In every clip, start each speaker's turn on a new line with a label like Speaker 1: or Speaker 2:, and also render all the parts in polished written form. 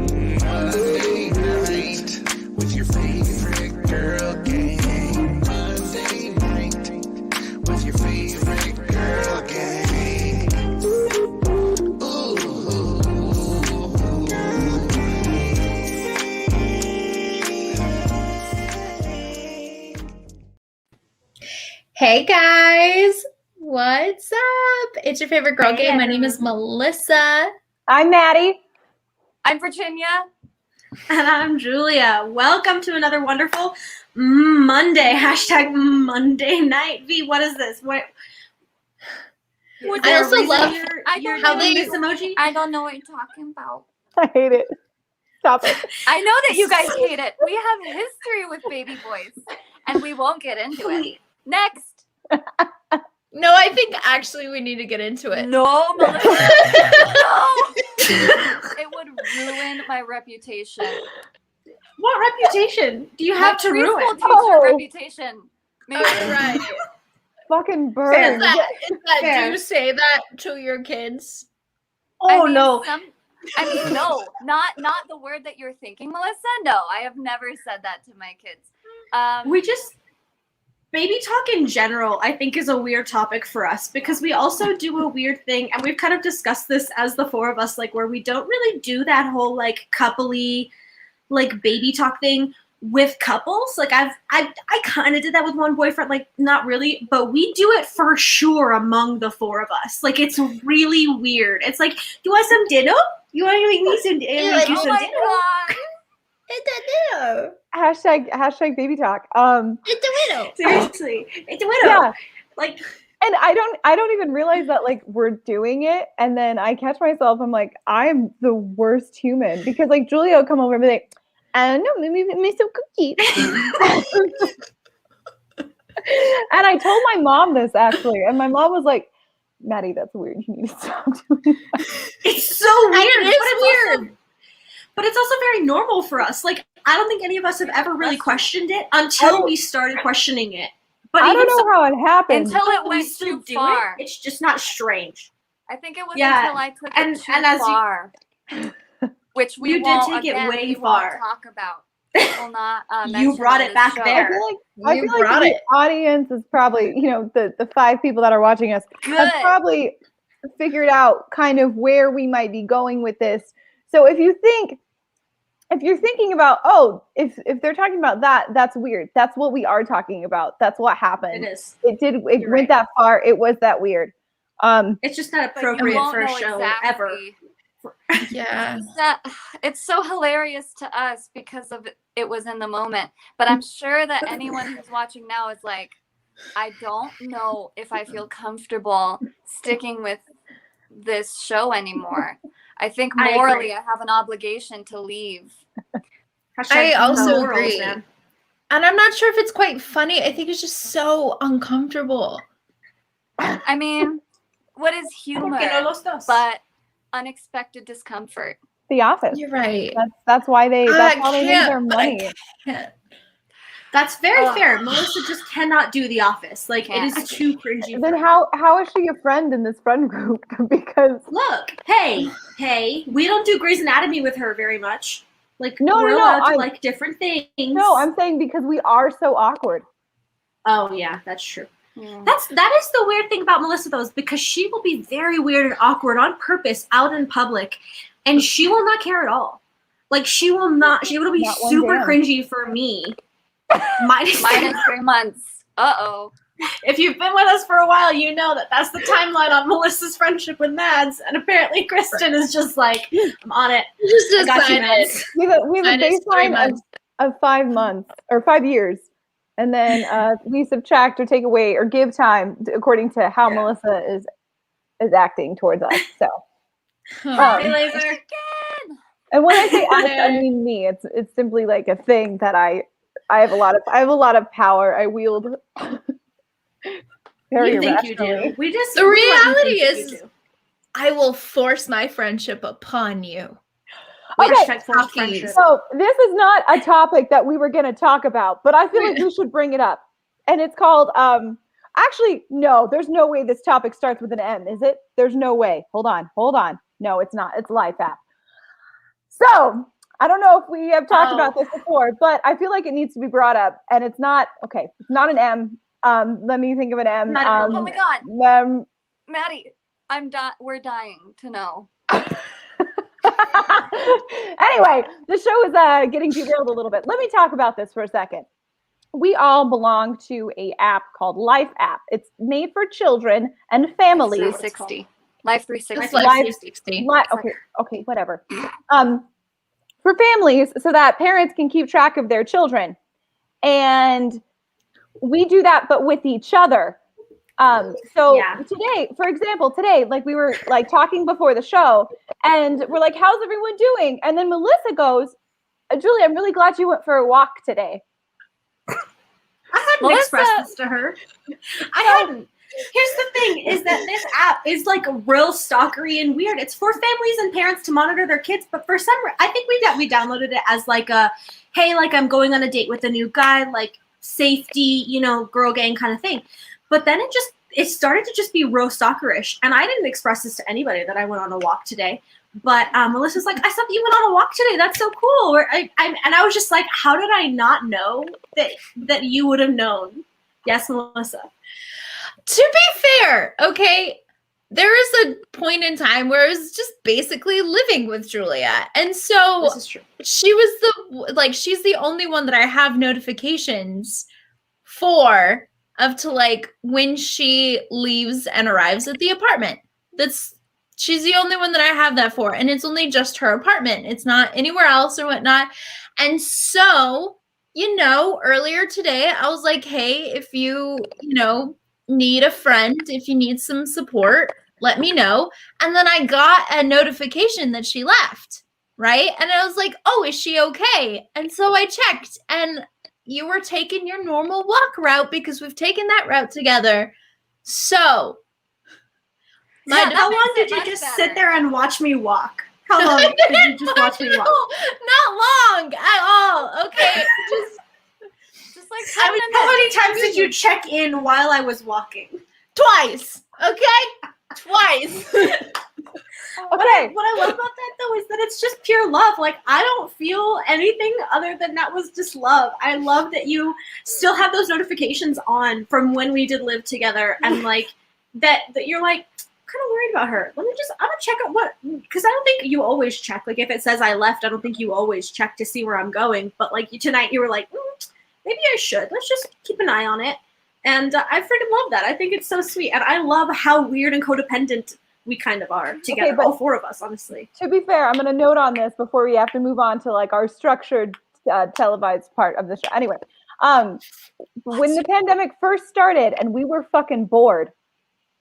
Speaker 1: Monday night with your favorite girl gang. Monday night with your favorite girl gang.
Speaker 2: Hey guys, what's up? It's your favorite girl gang. My name is Melissa.
Speaker 3: I'm Maddie.
Speaker 4: I'm Virginia.
Speaker 5: And I'm Julia. Welcome to another wonderful Monday. Hashtag Monday night. V, what is this? What?
Speaker 2: I also love
Speaker 5: your
Speaker 2: how they-
Speaker 5: this emoji.
Speaker 4: I don't know what you're talking about.
Speaker 3: I hate it. Stop it.
Speaker 4: I know that you guys hate it. We have history with baby boys, and we won't get into it. Next.
Speaker 2: No, I think actually we need to get into it.
Speaker 4: No, Melissa. No. It would ruin my reputation.
Speaker 5: What reputation do you have to
Speaker 4: My preschool
Speaker 5: ruin?
Speaker 4: teacher reputation. Maybe.
Speaker 2: All right.
Speaker 3: Fucking
Speaker 2: Is
Speaker 3: burn.
Speaker 2: that
Speaker 5: Fair.
Speaker 2: do you say that to your kids?
Speaker 5: Oh
Speaker 4: I mean,
Speaker 5: no.
Speaker 4: No, not the word that you're thinking, Melissa. No, I have never said that to my kids.
Speaker 5: We just baby talk in general, I think, is a weird topic for us because we also do a weird thing, and we've kind of discussed this as the four of us, like where we don't really do that whole like coupley, like baby talk thing with couples. Like I kind of did that with one boyfriend, like not really, but we do it for sure among the four of us. Like it's really weird. It's like, you want some dinner? You want to make me some dinner?
Speaker 2: Yeah, like,
Speaker 4: Oh my god.
Speaker 2: It's a widow.
Speaker 3: Hashtag baby talk.
Speaker 2: It's a widow.
Speaker 5: Seriously, it's a widow.
Speaker 3: Yeah.
Speaker 5: Like,
Speaker 3: And I don't even realize that like we're doing it, and then I catch myself. I'm like, I'm the worst human because like Julia will come over and be like, I don't know, maybe make some cookies. And I told my mom this actually, and my mom was like, Maddie, that's weird. You need to stop doing that.
Speaker 5: it's so weird.
Speaker 2: It is weird.
Speaker 5: But it's also very normal for us. Like, I don't think any of us have ever really questioned it until we started questioning it. But
Speaker 3: I
Speaker 5: even
Speaker 3: don't know how it happened.
Speaker 4: Until it
Speaker 5: we
Speaker 4: went
Speaker 5: still
Speaker 4: too
Speaker 5: do
Speaker 4: far.
Speaker 5: it, it's just not strange.
Speaker 4: I think it was
Speaker 5: Yeah,
Speaker 4: until I took
Speaker 5: and-
Speaker 4: it too
Speaker 5: and as you-
Speaker 4: far, which we
Speaker 5: You did
Speaker 4: won't,
Speaker 5: take it
Speaker 4: again,
Speaker 5: way
Speaker 4: we
Speaker 5: far.
Speaker 4: won't talk about. We will not
Speaker 5: You
Speaker 4: mention
Speaker 5: brought
Speaker 4: on
Speaker 5: it
Speaker 4: this
Speaker 5: back
Speaker 4: show.
Speaker 5: there.
Speaker 3: I
Speaker 2: You
Speaker 3: feel like
Speaker 2: brought
Speaker 3: the
Speaker 2: it.
Speaker 3: audience is probably, the 5 people that are watching us
Speaker 4: Good.
Speaker 3: have probably figured out kind of where we might be going with this. So if you're thinking about, if they're talking about that, that's weird. That's what we are talking about. That's what happened.
Speaker 5: It is.
Speaker 3: It
Speaker 5: You're
Speaker 3: went
Speaker 5: right.
Speaker 3: that far. It was that weird.
Speaker 5: It's just not
Speaker 4: But you
Speaker 5: appropriate
Speaker 4: won't
Speaker 5: for a
Speaker 4: know
Speaker 5: show
Speaker 4: exactly.
Speaker 5: ever.
Speaker 2: Yeah.
Speaker 4: It's so hilarious to us because of it was in the moment. But I'm sure that anyone who's watching now is like, I don't know if I feel comfortable sticking with this show anymore. I think
Speaker 5: I agree.
Speaker 4: morally I have an obligation to leave.
Speaker 2: I
Speaker 5: Hashtag
Speaker 2: also
Speaker 5: morals,
Speaker 2: agree.
Speaker 5: man.
Speaker 2: And I'm not sure if it's quite funny. I think it's just so uncomfortable.
Speaker 4: I mean, what is humor
Speaker 5: Porque no los dos.
Speaker 4: but unexpected discomfort?
Speaker 3: The Office.
Speaker 2: You're right.
Speaker 3: That's why that's
Speaker 2: I
Speaker 3: how they make
Speaker 2: can't,
Speaker 3: their
Speaker 2: but I
Speaker 3: money.
Speaker 2: can't.
Speaker 5: That's very
Speaker 4: Ugh.
Speaker 5: fair. Melissa just cannot do The Office. Like, it is too cringy.
Speaker 3: Then
Speaker 5: for her.
Speaker 3: how is she a friend in this friend group? Because
Speaker 5: Look, hey, we don't do Grey's Anatomy with her very much. Like,
Speaker 3: No,
Speaker 5: we're
Speaker 3: no,
Speaker 5: allowed
Speaker 3: I-
Speaker 5: to like different things.
Speaker 3: no, I'm saying because we are so awkward.
Speaker 5: Oh yeah, that's true.
Speaker 4: Yeah.
Speaker 5: That is the weird thing about Melissa though, is because she will be very weird and awkward on purpose out in public, and she will not care at all. Like she will be
Speaker 3: Not one
Speaker 5: super
Speaker 3: damn.
Speaker 5: cringy for me. Minus
Speaker 4: Minus 3 months. Uh-oh.
Speaker 5: if you've been with us for a while, you know that that's the timeline on Melissa's friendship with Mads, and apparently Kristen is just like, I'm on it.
Speaker 2: Just
Speaker 5: I got you,
Speaker 2: decided.
Speaker 5: Mads.
Speaker 3: We have a
Speaker 2: Minus 3
Speaker 3: baseline
Speaker 2: months.
Speaker 3: of 5 months or 5 years. And then we subtract or take away or give time according to how Melissa is acting towards us. So,
Speaker 5: Hey, Laser.
Speaker 3: and when I say us, I mean me. It's simply like a thing that I have a lot of power. I wield very
Speaker 5: You think you
Speaker 3: irrationally.
Speaker 5: do.
Speaker 2: The reality is, I will force my friendship upon you.
Speaker 3: Okay,
Speaker 5: friendship.
Speaker 3: so this is not a topic that we were going to talk about, but I feel like we should bring it up. And it's called, actually, no, there's no way this topic starts with an M, is it? There's no way. Hold on. No, it's not. It's Life app. So I don't know if we have talked about this before, but I feel like it needs to be brought up. And it's not, okay, it's not an M. Let me think of an M.
Speaker 4: Oh my God. Maddie, we're dying to know.
Speaker 3: Anyway, the show is getting derailed a little bit. Let me talk about this for a second. We all belong to a app called Life app. It's made for children and families.
Speaker 4: 360. Life 360.
Speaker 2: Life 360.
Speaker 3: Okay, whatever. For families, so that parents can keep track of their children. And we do that, but with each other. Today, for example, like we were like talking before the show and we're like, how's everyone doing? And then Melissa goes, Julie, I'm really glad you went for a walk today.
Speaker 5: I hadn't expressed this to her. I hadn't. Here's the thing is that this app is like real stalkery and weird. It's for families and parents to monitor their kids, but for some I think we downloaded it as like a, hey, like I'm going on a date with a new guy, like safety, girl gang kind of thing. But then it started to just be real stalkerish. And I didn't express this to anybody that I went on a walk today. But Melissa's like, I saw that you went on a walk today. That's so cool. And I was just like, how did I not know that you would have known? Yes, Melissa.
Speaker 2: To be fair, okay, there is a point in time where I was just basically living with Julia. And so
Speaker 5: this is true.
Speaker 2: She was she's the only one that I have notifications for to like when she leaves and arrives at the apartment. She's the only one that I have that for. And it's only just her apartment. It's not anywhere else or whatnot. And so, earlier today, I was like, hey, if you, need a friend, if you need some support, let me know. And then I got a notification that she left, right? And I was like, oh, is she okay? And so I checked and you were taking your normal walk route because we've taken that route together. So
Speaker 5: how long did you just sit there and watch me walk? How long did you just watch me walk?
Speaker 2: Not long at all. Okay. Just like
Speaker 5: how many times did you check in while I was walking?
Speaker 2: Twice. Okay? Twice.
Speaker 3: Okay.
Speaker 5: What I love about that though is that it's just pure love. Like I don't feel anything other than that was just love. I love that you still have those notifications on from when we did live together and like that you're like kind of worried about her. I'm gonna check out because I don't think you always check. Like if it says I left, I don't think you always check to see where I'm going. But like tonight you were like, maybe I should. Let's just keep an eye on it. And I freaking love that. I think it's so sweet. And I love how weird and codependent we kind of are together,
Speaker 3: okay, but
Speaker 5: all four of us, honestly.
Speaker 3: To be fair, I'm going to note on this before we have to move on to like our structured televised part of the show. Anyway, when the pandemic first started and we were fucking bored,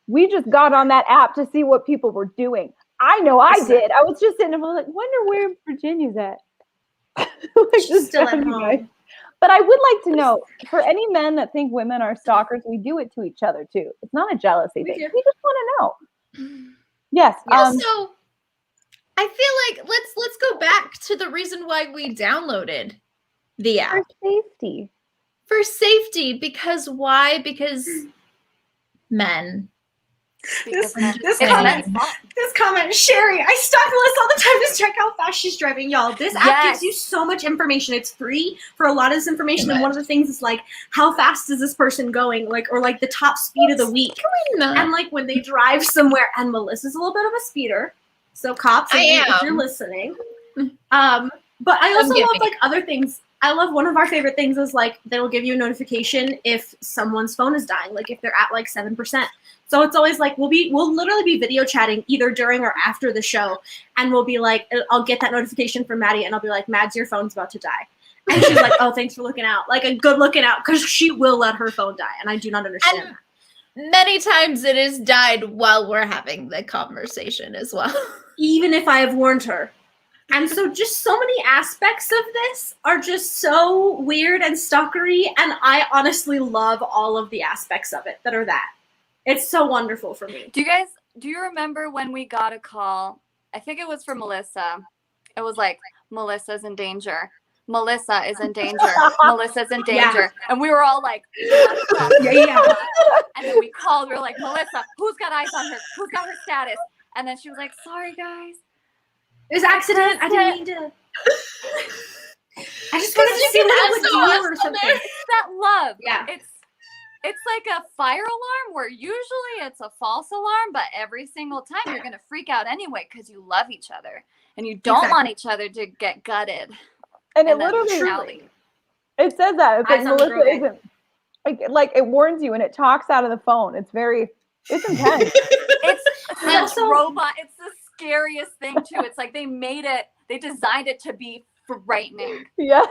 Speaker 3: we just got on that app to see what people were doing. I know I did. I was just sitting there like, wonder where Virginia's at. Like,
Speaker 5: She's still at home.
Speaker 3: But I would like to know, for any men that think women are stalkers, we do it to each other too. It's not a jealousy thing. We just want to know. Yes.
Speaker 2: Also, I feel like let's go back to the reason why we downloaded the app. For safety. Because why? Because men.
Speaker 5: This comment, Sherry, I stalk Melissa all the time to check how fast she's driving. Y'all, this app gives you so much information. It's free for a lot of this information. And one of the things is like, how fast is this person going? Like, or like the top speed of the week. And like when they drive somewhere, and Melissa's a little bit of a speeder. So cops, if you're listening. But I also love like other things. I love one of our favorite things is like, they'll give you a notification if someone's phone is dying, like if they're at like 7%. So it's always like, we'll literally be video chatting either during or after the show. And we'll be like, I'll get that notification from Maddie and I'll be like, Mads, your phone's about to die. And she's like, oh, thanks for looking out. Like a good looking out, because she will let her phone die. And I do not understand that.
Speaker 2: Many times it has died while we're having the conversation as well.
Speaker 5: Even if I have warned her. And so just so many aspects of this are just so weird and stalkery. And I honestly love all of the aspects of it that are that. It's so wonderful for me.
Speaker 4: Do you remember when we got a call? I think it was for Melissa. It was like, Melissa's in danger. Melissa is in danger. Melissa's in danger. Yeah. And we were all like, yeah. And then we called. We were like, Melissa, who's got eyes on her? Who's got her status? And then she was like, sorry, guys.
Speaker 5: It was accident. I didn't mean to. I just wanted to see what it would do or something.
Speaker 4: It's that love.
Speaker 5: Yeah.
Speaker 4: It's like a fire alarm where usually it's a false alarm, but every single time you're going to freak out anyway because you love each other and you don't want each other to get gutted.
Speaker 3: And it literally, it says that. It's like Melissa isn't, like it warns you and it talks out of the phone. It's intense.
Speaker 4: It's such robot. It's the scariest thing too. It's like they designed it to be frightening.
Speaker 3: Yeah.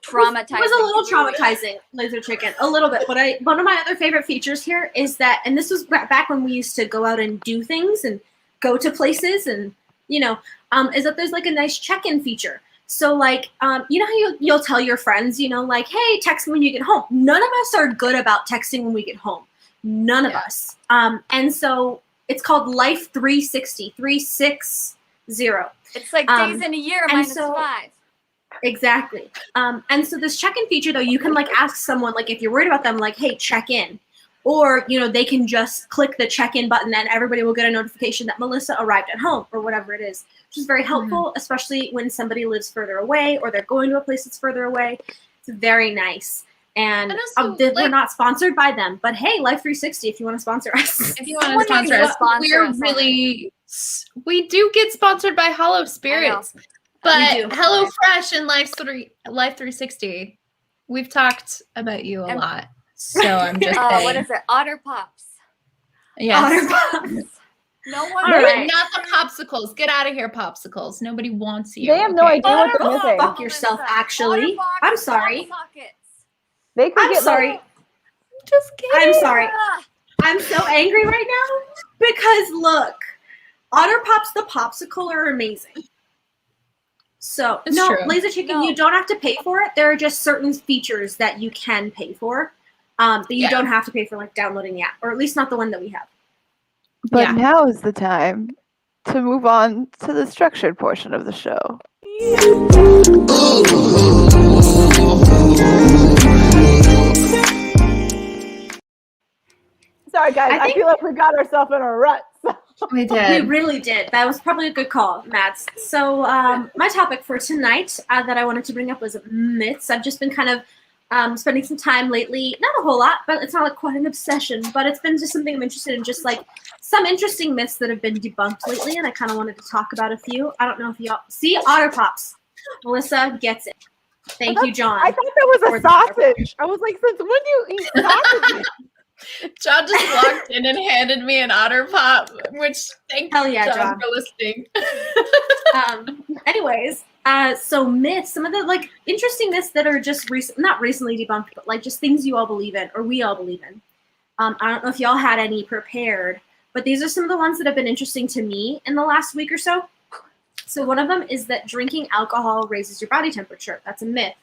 Speaker 4: Traumatizing.
Speaker 5: It was a little traumatizing, Laser Chicken. A little bit. But one of my other favorite features here is that, and this was back when we used to go out and do things and go to places and, is that there's like a nice check-in feature. So like, you know how you'll tell your friends, like, hey, text me when you get home. None of us are good about texting when we get home. None of us. And so it's called Life 360, 360.
Speaker 4: It's like days in a year minus 5.
Speaker 5: Exactly. And so this check-in feature, though, you can like ask someone, like if you're worried about them, like, hey, check in. Or, they can just click the check-in button and everybody will get a notification that Melissa arrived at home or whatever it is, which is very helpful, especially when somebody lives further away or they're going to a place that's further away. It's very nice. And also, we're not sponsored by them, but hey, Life 360, if you want to sponsor us.
Speaker 2: If you want to sponsor us, we do get sponsored by Hollow Spirits. But HelloFresh and Life 360, we've talked about you a lot. So I'm just saying.
Speaker 4: What is it? Otter Pops.
Speaker 2: Yes.
Speaker 5: Otter Pops.
Speaker 4: No one.
Speaker 2: Right. Not the popsicles. Get out of here, popsicles. Nobody wants you.
Speaker 3: They have no idea what they're missing.
Speaker 5: Fuck yourself, actually. I'm sorry.
Speaker 3: They could get
Speaker 5: sorry.
Speaker 2: Just kidding.
Speaker 5: I'm sorry. I'm so angry right now because look, Otter Pops the popsicle are amazing. So
Speaker 2: it's
Speaker 5: no,
Speaker 2: true.
Speaker 5: Laser Chicken, you don't have to pay for it. There are just certain features that you can pay for, that you don't have to pay for, like downloading the app, or at least not the one that we have.
Speaker 3: But now is the time to move on to the structured portion of the show. Sorry, guys. I feel like we got ourselves in a rut.
Speaker 2: We did.
Speaker 5: We really did. That was probably a good call, Mads. So my topic for tonight that I wanted to bring up was myths. I've just been kind of spending some time lately, not a whole lot, but it's not like quite an obsession, but it's been just something I'm interested in, just like some interesting myths that have been debunked lately, and I kind of wanted to talk about a few. I don't know if y'all see Otter Pops. Melissa gets it. Thank you, John.
Speaker 3: I thought that was a sausage. I was like, since when do you eat sausages?
Speaker 2: John just walked in and handed me an Otter Pop, which thank you, John, for listening.
Speaker 5: Anyways, so myths, some of the like interesting myths that are just not recently debunked, but like just things you all believe in or we all believe in. I don't know if y'all had any prepared, but these are some of the ones that have been interesting to me in the last week or so. So one of them is that drinking alcohol raises your body temperature. That's a myth.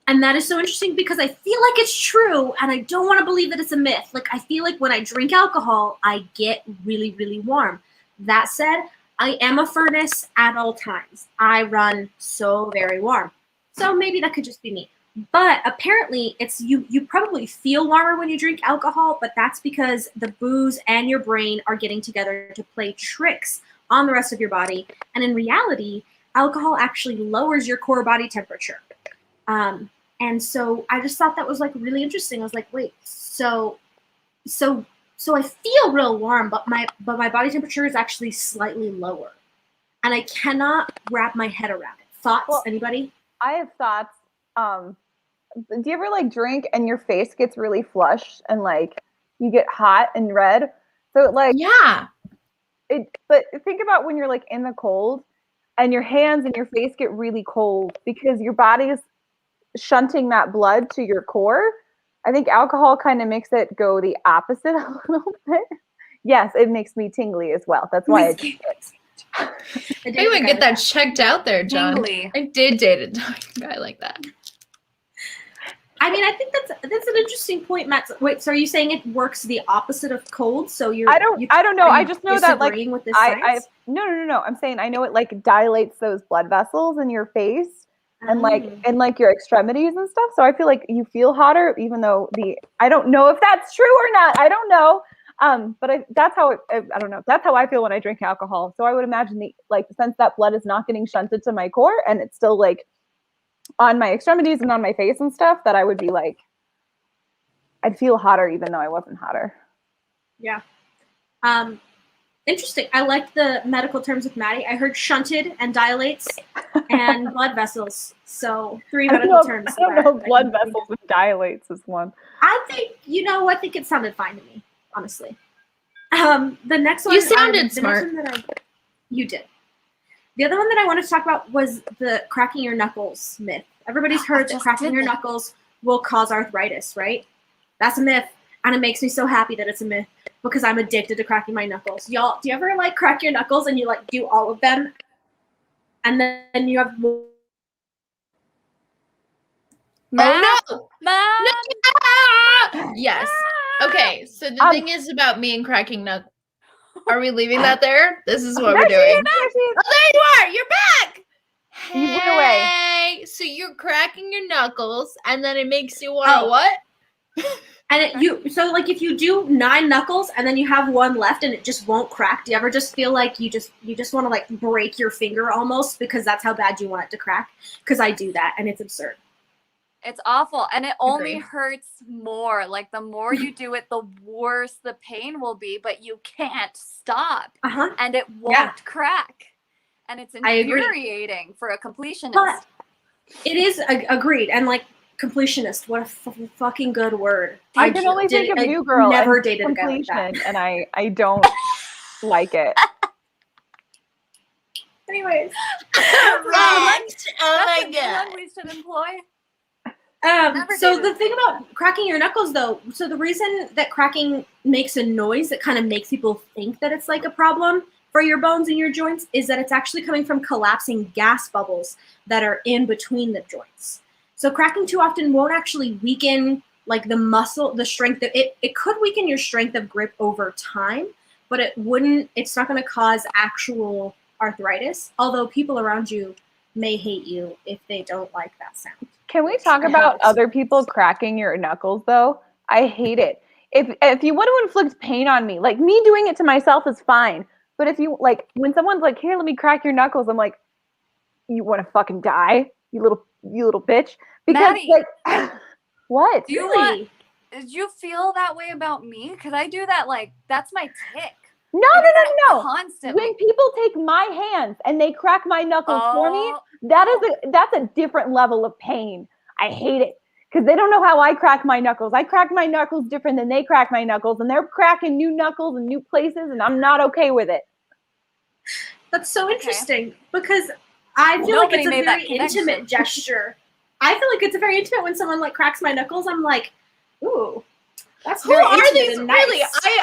Speaker 5: And that is so interesting because I feel like it's true and I don't want to believe that it's a myth. Like I feel like when I drink alcohol, I get really, really warm. That said, I am a furnace at all times. I run so very warm. So maybe that could just be me. But apparently it's you probably feel warmer when you drink alcohol, but that's because the booze and your brain are getting together to play tricks on the rest of your body. And in reality, alcohol actually lowers your core body temperature. And so I just thought that was like really interesting. I was like, wait, so I feel real warm, but my body temperature is actually slightly lower. And I cannot wrap my head around it. Thoughts, anybody?
Speaker 3: I have thoughts. Do you ever like drink and your face gets really flushed and like you get hot and red? So like but think about when you're like in the cold and your hands and your face get really cold because your body's shunting that blood to your core. I think alcohol kind of makes it go the opposite a little bit. Yes, it makes me tingly as well. That's why I do it.
Speaker 2: Maybe we get that checked out there, John.
Speaker 4: Tingly.
Speaker 2: I did date a guy like that.
Speaker 5: I mean, I think that's an interesting point, Matt. Wait, so are you saying it works the opposite of cold? So
Speaker 3: I don't know. I just know that like
Speaker 5: with this
Speaker 3: I
Speaker 5: science?
Speaker 3: no. I'm saying I know it like dilates those blood vessels in your face and like your extremities and stuff. So I feel like you feel hotter, even though I don't know if that's true or not. I don't know. But that's how I don't know. That's how I feel when I drink alcohol. So I would imagine since that blood is not getting shunted to my core and it's still like on my extremities and on my face and stuff, that I would be like, I'd feel hotter even though I wasn't hotter.
Speaker 5: Yeah. Interesting. I liked the medical terms with Maddie. I heard shunted and dilates and blood vessels. So 3 medical terms.
Speaker 3: I don't know if blood vessels and dilates is one.
Speaker 5: I think it sounded fine to me, honestly. The next one.
Speaker 2: You sounded smart.
Speaker 5: You did. The other one that I wanted to talk about was the cracking your knuckles myth. Everybody's heard that cracking your knuckles will cause arthritis, right? That's a myth. And it makes me so happy that it's a myth because I'm addicted to cracking my knuckles. Y'all, do you ever like crack your knuckles and you like do all of them? And then you have more.
Speaker 2: No! Yes. Okay, so the thing is about me and cracking knuckles. Are we leaving that there? This is what we're doing. Oh, there you are! You're back!
Speaker 3: You went away.
Speaker 2: Hey, so you're cracking your knuckles, and then it makes you want to what?
Speaker 5: And if you do 9 knuckles and then you have one left and it just won't crack, do you ever just feel like you just want to like break your finger almost because that's how bad you want it to crack? Because I do that and it's absurd.
Speaker 4: It's awful. And it only hurts more. Like the more you do it, the worse the pain will be, but you can't stop. And it won't crack. And it's infuriating for a completionist.
Speaker 5: But it is agreed. And like completionist, what a fucking good word.
Speaker 3: I can only think of New Girl.
Speaker 5: Never dated a guy like that.
Speaker 3: And I don't like it.
Speaker 5: Anyways.
Speaker 4: That's a one we should employ.
Speaker 5: So the thing about cracking your knuckles though, so the reason that cracking makes a noise that kind of makes people think that it's like a problem for your bones and your joints is that it's actually coming from collapsing gas bubbles that are in between the joints. So cracking too often won't actually weaken like the muscle, the strength. It could weaken your strength of grip over time, but it's not going to cause actual arthritis, although people around you may hate you if they don't like that sound.
Speaker 3: Can we talk about other people cracking your knuckles though? I hate it. If you want to inflict pain on me, like me doing it to myself is fine. But if you like, when someone's like, here, let me crack your knuckles, I'm like, you want to fucking die, you little bitch. Because
Speaker 4: Maddie,
Speaker 3: like, what?
Speaker 4: Do you feel that way about me? Because I do that, like, that's my tick.
Speaker 3: No.
Speaker 4: Constantly.
Speaker 3: When people take my hands and they crack my knuckles for me, that's a different level of pain. I hate it because they don't know how I crack my knuckles. I crack my knuckles different than they crack my knuckles, and they're cracking new knuckles in new places, and I'm not okay with it.
Speaker 5: That's so interesting because I feel like it's a very intimate gesture. I feel like it's a very intimate when someone like cracks my knuckles. I'm like, ooh. That's
Speaker 2: who are these really?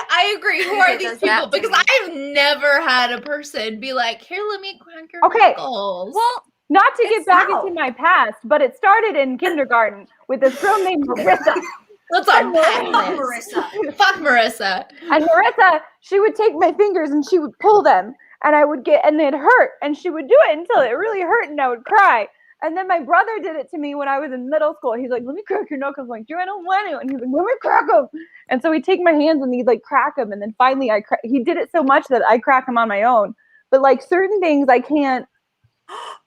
Speaker 2: I agree. Who are these people? Because I've never had a person be like, here, let me crack your knuckles.
Speaker 3: Well, not to get back into my past, but it started in kindergarten with this girl named Marissa.
Speaker 2: Let's unpack Marissa. Fuck Marissa.
Speaker 3: And Marissa, she would take my fingers and she would pull them, and and it'd hurt, and she would do it until it really hurt, and I would cry. And then my brother did it to me when I was in middle school. He's like, let me crack your knuckles. I'm like, I don't want to. And he's like, let me crack them. And so he'd take my hands and he'd like crack them. And then finally he did it so much that I crack them on my own. But like certain things I can't.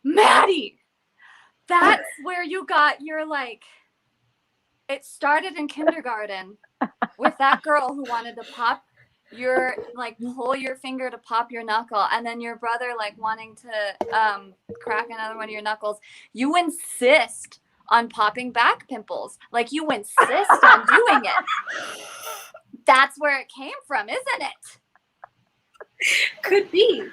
Speaker 4: Maddie, that's where you got your like, it started in kindergarten with that girl who wanted to pop pull your finger to pop your knuckle, and then your brother like wanting to crack another one of your knuckles. You insist on popping back pimples. Like you insist on doing it. That's where it came from, isn't it?
Speaker 5: Could be.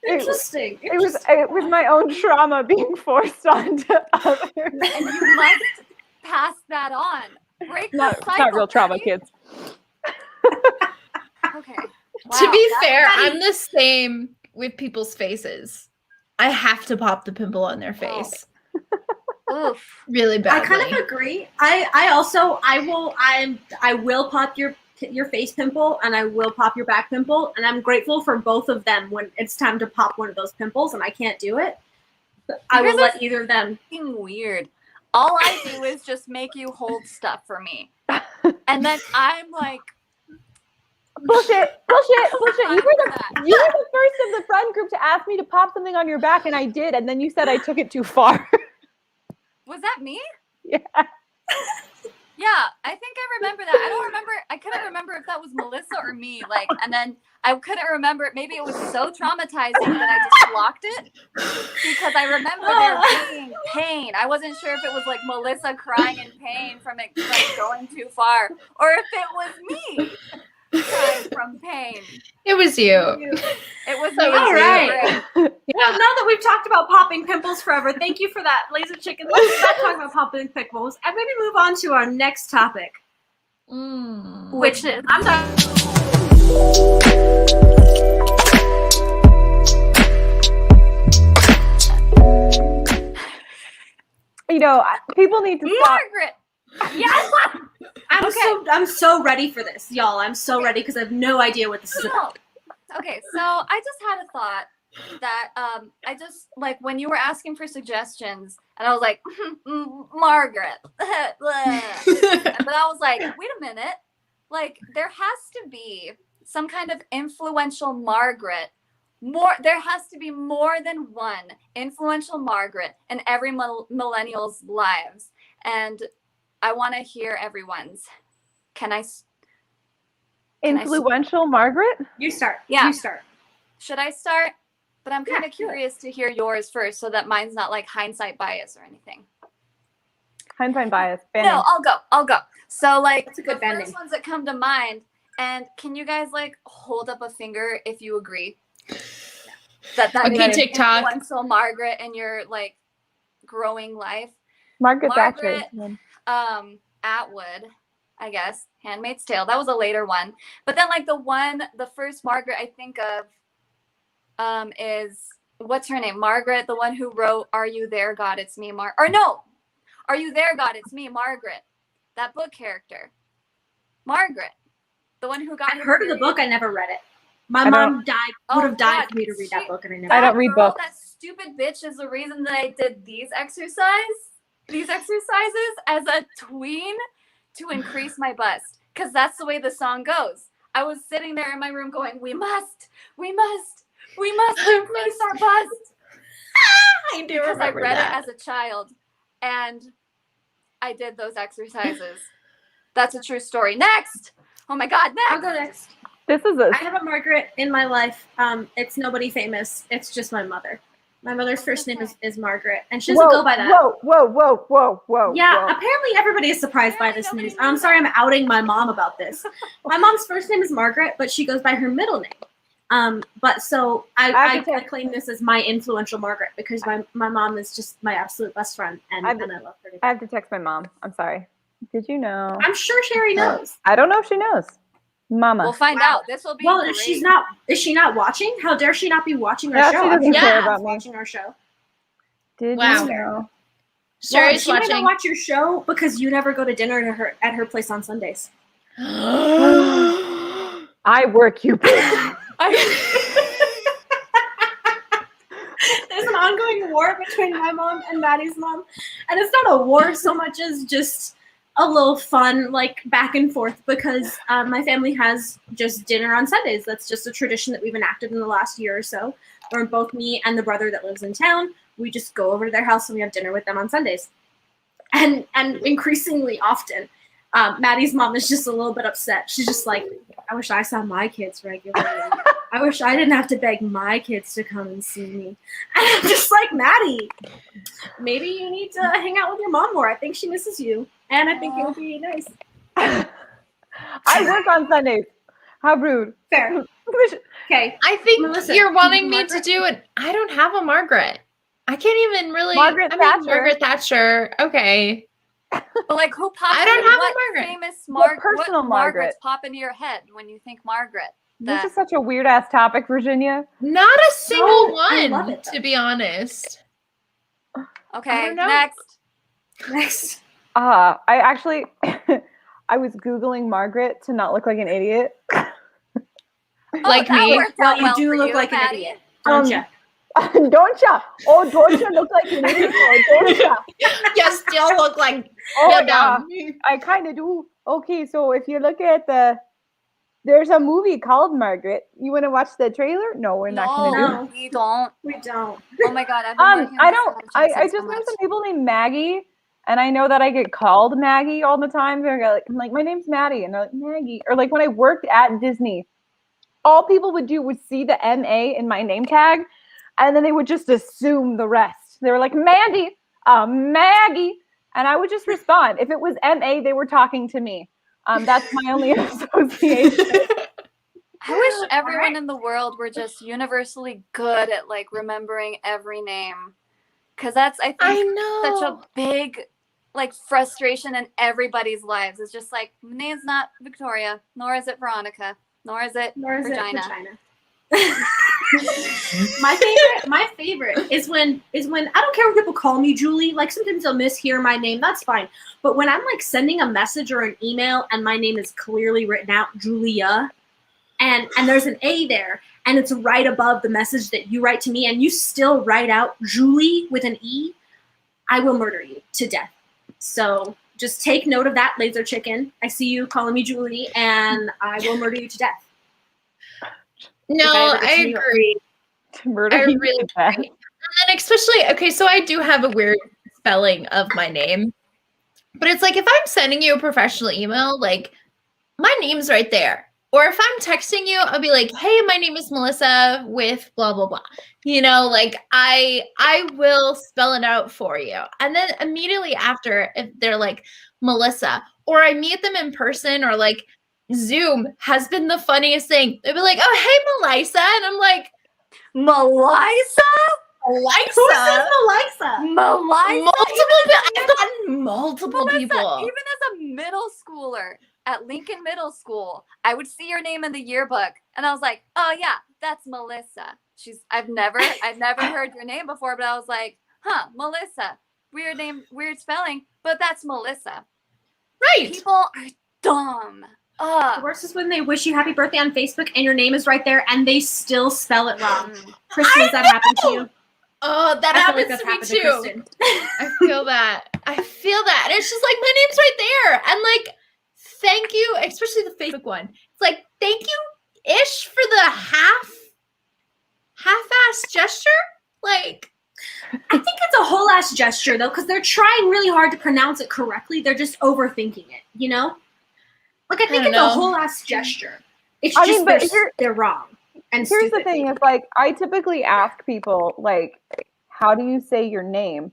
Speaker 5: Interesting.
Speaker 3: It was my own trauma being forced onto others.
Speaker 4: And you must pass that on. Break the
Speaker 3: It's
Speaker 4: cycle.
Speaker 3: not real trauma,
Speaker 4: Abby.
Speaker 3: kids.
Speaker 4: Okay.
Speaker 2: To be
Speaker 4: Wow,
Speaker 2: fair,
Speaker 4: that-
Speaker 2: I'm the same with people's faces. I have to pop the pimple on their face
Speaker 4: Oof.
Speaker 2: really
Speaker 5: I
Speaker 2: badly.
Speaker 5: kind of agree. I will pop your face pimple and I will pop your back pimple, and I'm grateful for both of them when it's time to pop one of those pimples and I can't do it. But I will let either of them.
Speaker 4: Fucking weird. All I do is just make you hold stuff for me. And then I'm like,
Speaker 3: Bullshit. You were
Speaker 4: fine
Speaker 3: the
Speaker 4: with that.
Speaker 3: first of the friend group to ask me to pop something on your back, and I did, and then you said I took it too far.
Speaker 4: Was that me?
Speaker 3: Yeah.
Speaker 4: Yeah, I think I remember that. I couldn't remember if that was Melissa or me. Like, and then I couldn't remember. Maybe it was so traumatizing that I just blocked it because I remember there being pain. I wasn't sure if it was like Melissa crying in pain from it like going too far, or if it was me crying from pain.
Speaker 2: It was you.
Speaker 4: It was me.
Speaker 5: All right.
Speaker 2: Yeah.
Speaker 5: Well, now that we've talked about popping pimples forever, thank you for that, Laser Chicken. Let's stop talking about popping pimples and maybe move on to our next topic, which is I'm sorry.
Speaker 3: People need to stop.
Speaker 4: Margaret.
Speaker 5: Yes. I'm so ready for this, y'all. I'm so ready because I have no idea what this is about.
Speaker 4: Okay, so I just had a thought that I just like when you were asking for suggestions, and I was like, Margaret, but I was like, wait a minute, like there has to be some kind of influential Margaret. There has to be more than one influential Margaret in every millennial's lives, and I want to hear everyone's. Can I
Speaker 3: Influential Margaret?
Speaker 5: You start.
Speaker 4: Yeah.
Speaker 5: You start.
Speaker 4: Should I start? But I'm kind of
Speaker 5: do it.
Speaker 4: curious to hear yours first, so that mine's not like hindsight bias or anything.
Speaker 3: Hindsight bias.
Speaker 4: No, I'll go. So like
Speaker 5: That's a good
Speaker 4: the
Speaker 5: banding.
Speaker 4: first ones that come to mind, and can you guys like hold up a finger if you agree that
Speaker 2: Okay,
Speaker 4: is
Speaker 2: TikTok.
Speaker 4: influential Margaret in your like growing life?
Speaker 3: Margaret
Speaker 4: Margaret.
Speaker 3: Thatcher.
Speaker 4: Atwood, I guess. Handmaid's Tale. That was a later one. But then like the first Margaret I think of is what's her name? Margaret, the one who wrote Are You There, God? It's Me, Are You There, God? It's Me, Margaret. That book character. Margaret. The one who got
Speaker 5: I heard of the book. I never read it. My
Speaker 3: I
Speaker 5: mom would have died
Speaker 4: God.
Speaker 5: for me to read that book, and I never.
Speaker 3: I don't read books.
Speaker 4: That stupid bitch is the reason that I did these exercises as a tween to increase my bust, because that's the way the song goes. I was sitting there in my room going, we must increase our bust.
Speaker 2: I do
Speaker 4: Because I
Speaker 2: remember
Speaker 4: read
Speaker 2: that.
Speaker 4: it as a child and I did those exercises. That's a true story. Next. Oh my God,
Speaker 5: I'll
Speaker 4: next.
Speaker 5: go next.
Speaker 3: This is
Speaker 5: I have a Margaret in my life. It's nobody famous. It's just my mother. My mother's first name is Margaret, and she doesn't go by that.
Speaker 3: Whoa.
Speaker 5: Yeah, apparently everybody is surprised by this news. I'm sorry I'm outing my mom about this. My mom's first name is Margaret, but she goes by her middle name. But so I claim this as my influential Margaret because my mom is just my absolute best friend, and I love her.
Speaker 3: I have to text my mom. I'm sorry. Did you know?
Speaker 5: I'm sure Sherry knows.
Speaker 3: I don't know if she knows. Mama.
Speaker 4: We'll find out. This will be
Speaker 5: Well,
Speaker 4: great.
Speaker 5: is she not watching? How dare she not be watching our
Speaker 3: Yeah,
Speaker 5: show?
Speaker 3: she doesn't
Speaker 2: care
Speaker 5: She's
Speaker 3: about me.
Speaker 5: watching our show.
Speaker 3: Did
Speaker 2: Wow.
Speaker 3: you know?
Speaker 2: Sherry's
Speaker 5: she might not
Speaker 2: watching.
Speaker 5: watch your show because you never go to dinner at her place on Sundays.
Speaker 3: I work you.
Speaker 5: There's an ongoing war between my mom and Maddie's mom, and it's not a war so much as just a little fun, like back and forth, because my family has just dinner on Sundays. That's just a tradition that we've enacted in the last year or so, where both me and the brother that lives in town, we just go over to their house and we have dinner with them on Sundays. And increasingly often, Maddie's mom is just a little bit upset. She's just like, I wish I saw my kids regularly. I wish I didn't have to beg my kids to come and see me. And I'm just like, Maddie, maybe you need to hang out with your mom more. I think she misses you. And I think it'll be nice.
Speaker 3: I work on Sundays. How rude.
Speaker 5: Fair. Okay.
Speaker 2: I think
Speaker 5: Melissa,
Speaker 2: you're
Speaker 5: do you
Speaker 2: wanting
Speaker 5: have
Speaker 2: me to
Speaker 5: Margaret?
Speaker 2: do it. I don't have a Margaret. I can't even really.
Speaker 3: Margaret Thatcher.
Speaker 2: Margaret Thatcher. Okay.
Speaker 4: But like, who pops?
Speaker 2: I don't have a
Speaker 4: what
Speaker 2: Margaret.
Speaker 4: famous
Speaker 3: What personal
Speaker 4: Margarets
Speaker 3: Margaret?
Speaker 4: pop into your head when you think Margaret?
Speaker 3: This is such a weird ass topic, Virginia.
Speaker 2: Not a single
Speaker 5: I love
Speaker 2: one,
Speaker 5: it, though.
Speaker 2: to be honest.
Speaker 4: Okay,
Speaker 2: don't know.
Speaker 4: next.
Speaker 3: I actually, I was Googling Margaret to not look like an idiot.
Speaker 2: Like
Speaker 4: that
Speaker 2: me.
Speaker 4: worked
Speaker 5: Well,
Speaker 4: out
Speaker 5: you
Speaker 4: well
Speaker 5: do
Speaker 4: for
Speaker 5: look
Speaker 4: you,
Speaker 5: like
Speaker 4: Maddie.
Speaker 5: an idiot, don't
Speaker 3: Um,
Speaker 5: you?
Speaker 3: Don't ya? Oh, don't ya look like an idiot? Or don't ya?
Speaker 2: You still look like
Speaker 3: Oh,
Speaker 2: you're
Speaker 3: yeah.
Speaker 2: dumb.
Speaker 3: I kind of do. Okay, so if you look at there's a movie called Margaret. You want to watch the trailer? No, we're not going to do.
Speaker 5: No.
Speaker 4: We don't.
Speaker 5: We don't.
Speaker 4: Oh my god, I've been working on
Speaker 3: I
Speaker 4: this
Speaker 3: don't.
Speaker 4: strategy
Speaker 3: I
Speaker 4: so
Speaker 3: just know
Speaker 4: much.
Speaker 3: some people named Maggie, and I know that I get called Maggie all the time. I'm like, my name's Maddie, and they're like Maggie. Or like when I worked at Disney, all people would do was see the MA in my name tag, and then they would just assume the rest. They were like, Mandy, Maggie, and I would just respond. If it was MA, they were talking to me. That's my only association.
Speaker 4: I wish everyone in the world were just universally good at like remembering every name. Cause that's I
Speaker 2: I
Speaker 4: think
Speaker 2: know.
Speaker 4: such a big like frustration in everybody's lives. It's just like my name's not Victoria, nor is it Veronica, nor is it
Speaker 5: Nor is it
Speaker 4: Regina.
Speaker 5: my favorite is when I don't care when people call me Julie. Like sometimes they'll mishear my name. That's fine. But when I'm like sending a message or an email and my name is clearly written out Julia, and there's an A there, and it's right above the message that you write to me, and you still write out Julie with an E, I will murder you to death. So just take note of that, laser chicken. I see you calling me Julie, and I will murder you to death.
Speaker 2: No, I agree.
Speaker 3: Murder
Speaker 2: I
Speaker 3: you
Speaker 2: really
Speaker 3: to death.
Speaker 2: agree. And especially, okay, so I do have a weird spelling of my name. But it's like if I'm sending you a professional email, like my name's right there. Or if I'm texting you, I'll be like, hey, my name is Melissa with blah, blah, blah. You know, like I will spell it out for you. And then immediately after, if they're like Melissa, or I meet them in person, or like Zoom has been the funniest thing. They'll be like, oh, hey, Melissa. And I'm like,
Speaker 4: Melissa?
Speaker 2: Melissa?
Speaker 5: Who says Melissa?
Speaker 4: Melissa?
Speaker 2: I've gotten multiple
Speaker 4: Melissa,
Speaker 2: people.
Speaker 4: even as a middle schooler at Lincoln Middle School, I would see your name in the yearbook, and I was like, "Oh yeah, that's Melissa." I've never heard your name before, but I was like, "Huh, Melissa, weird name, weird spelling, but that's Melissa."
Speaker 2: Right.
Speaker 4: People are dumb.
Speaker 5: The worst is when they wish you happy birthday on Facebook and your name is right there and they still spell it wrong. Kristen, has that happened to you?
Speaker 2: Oh, that
Speaker 5: I feel like
Speaker 2: happens
Speaker 5: that's
Speaker 2: to me
Speaker 5: happened
Speaker 2: too.
Speaker 5: Kristen.
Speaker 2: I feel that. And it's just like my name's right there. And like, thank you, especially the Facebook one. It's like, thank you ish for the half-ass gesture. Like,
Speaker 5: I think it's a whole ass gesture though, because they're trying really hard to pronounce it correctly. They're just overthinking it, you know? Like I think it's a whole ass gesture. It's
Speaker 3: I
Speaker 5: just
Speaker 3: mean, but
Speaker 5: they're wrong. And
Speaker 3: Here's
Speaker 5: stupid.
Speaker 3: the thing: is like I typically ask people like, "How do you say your name?"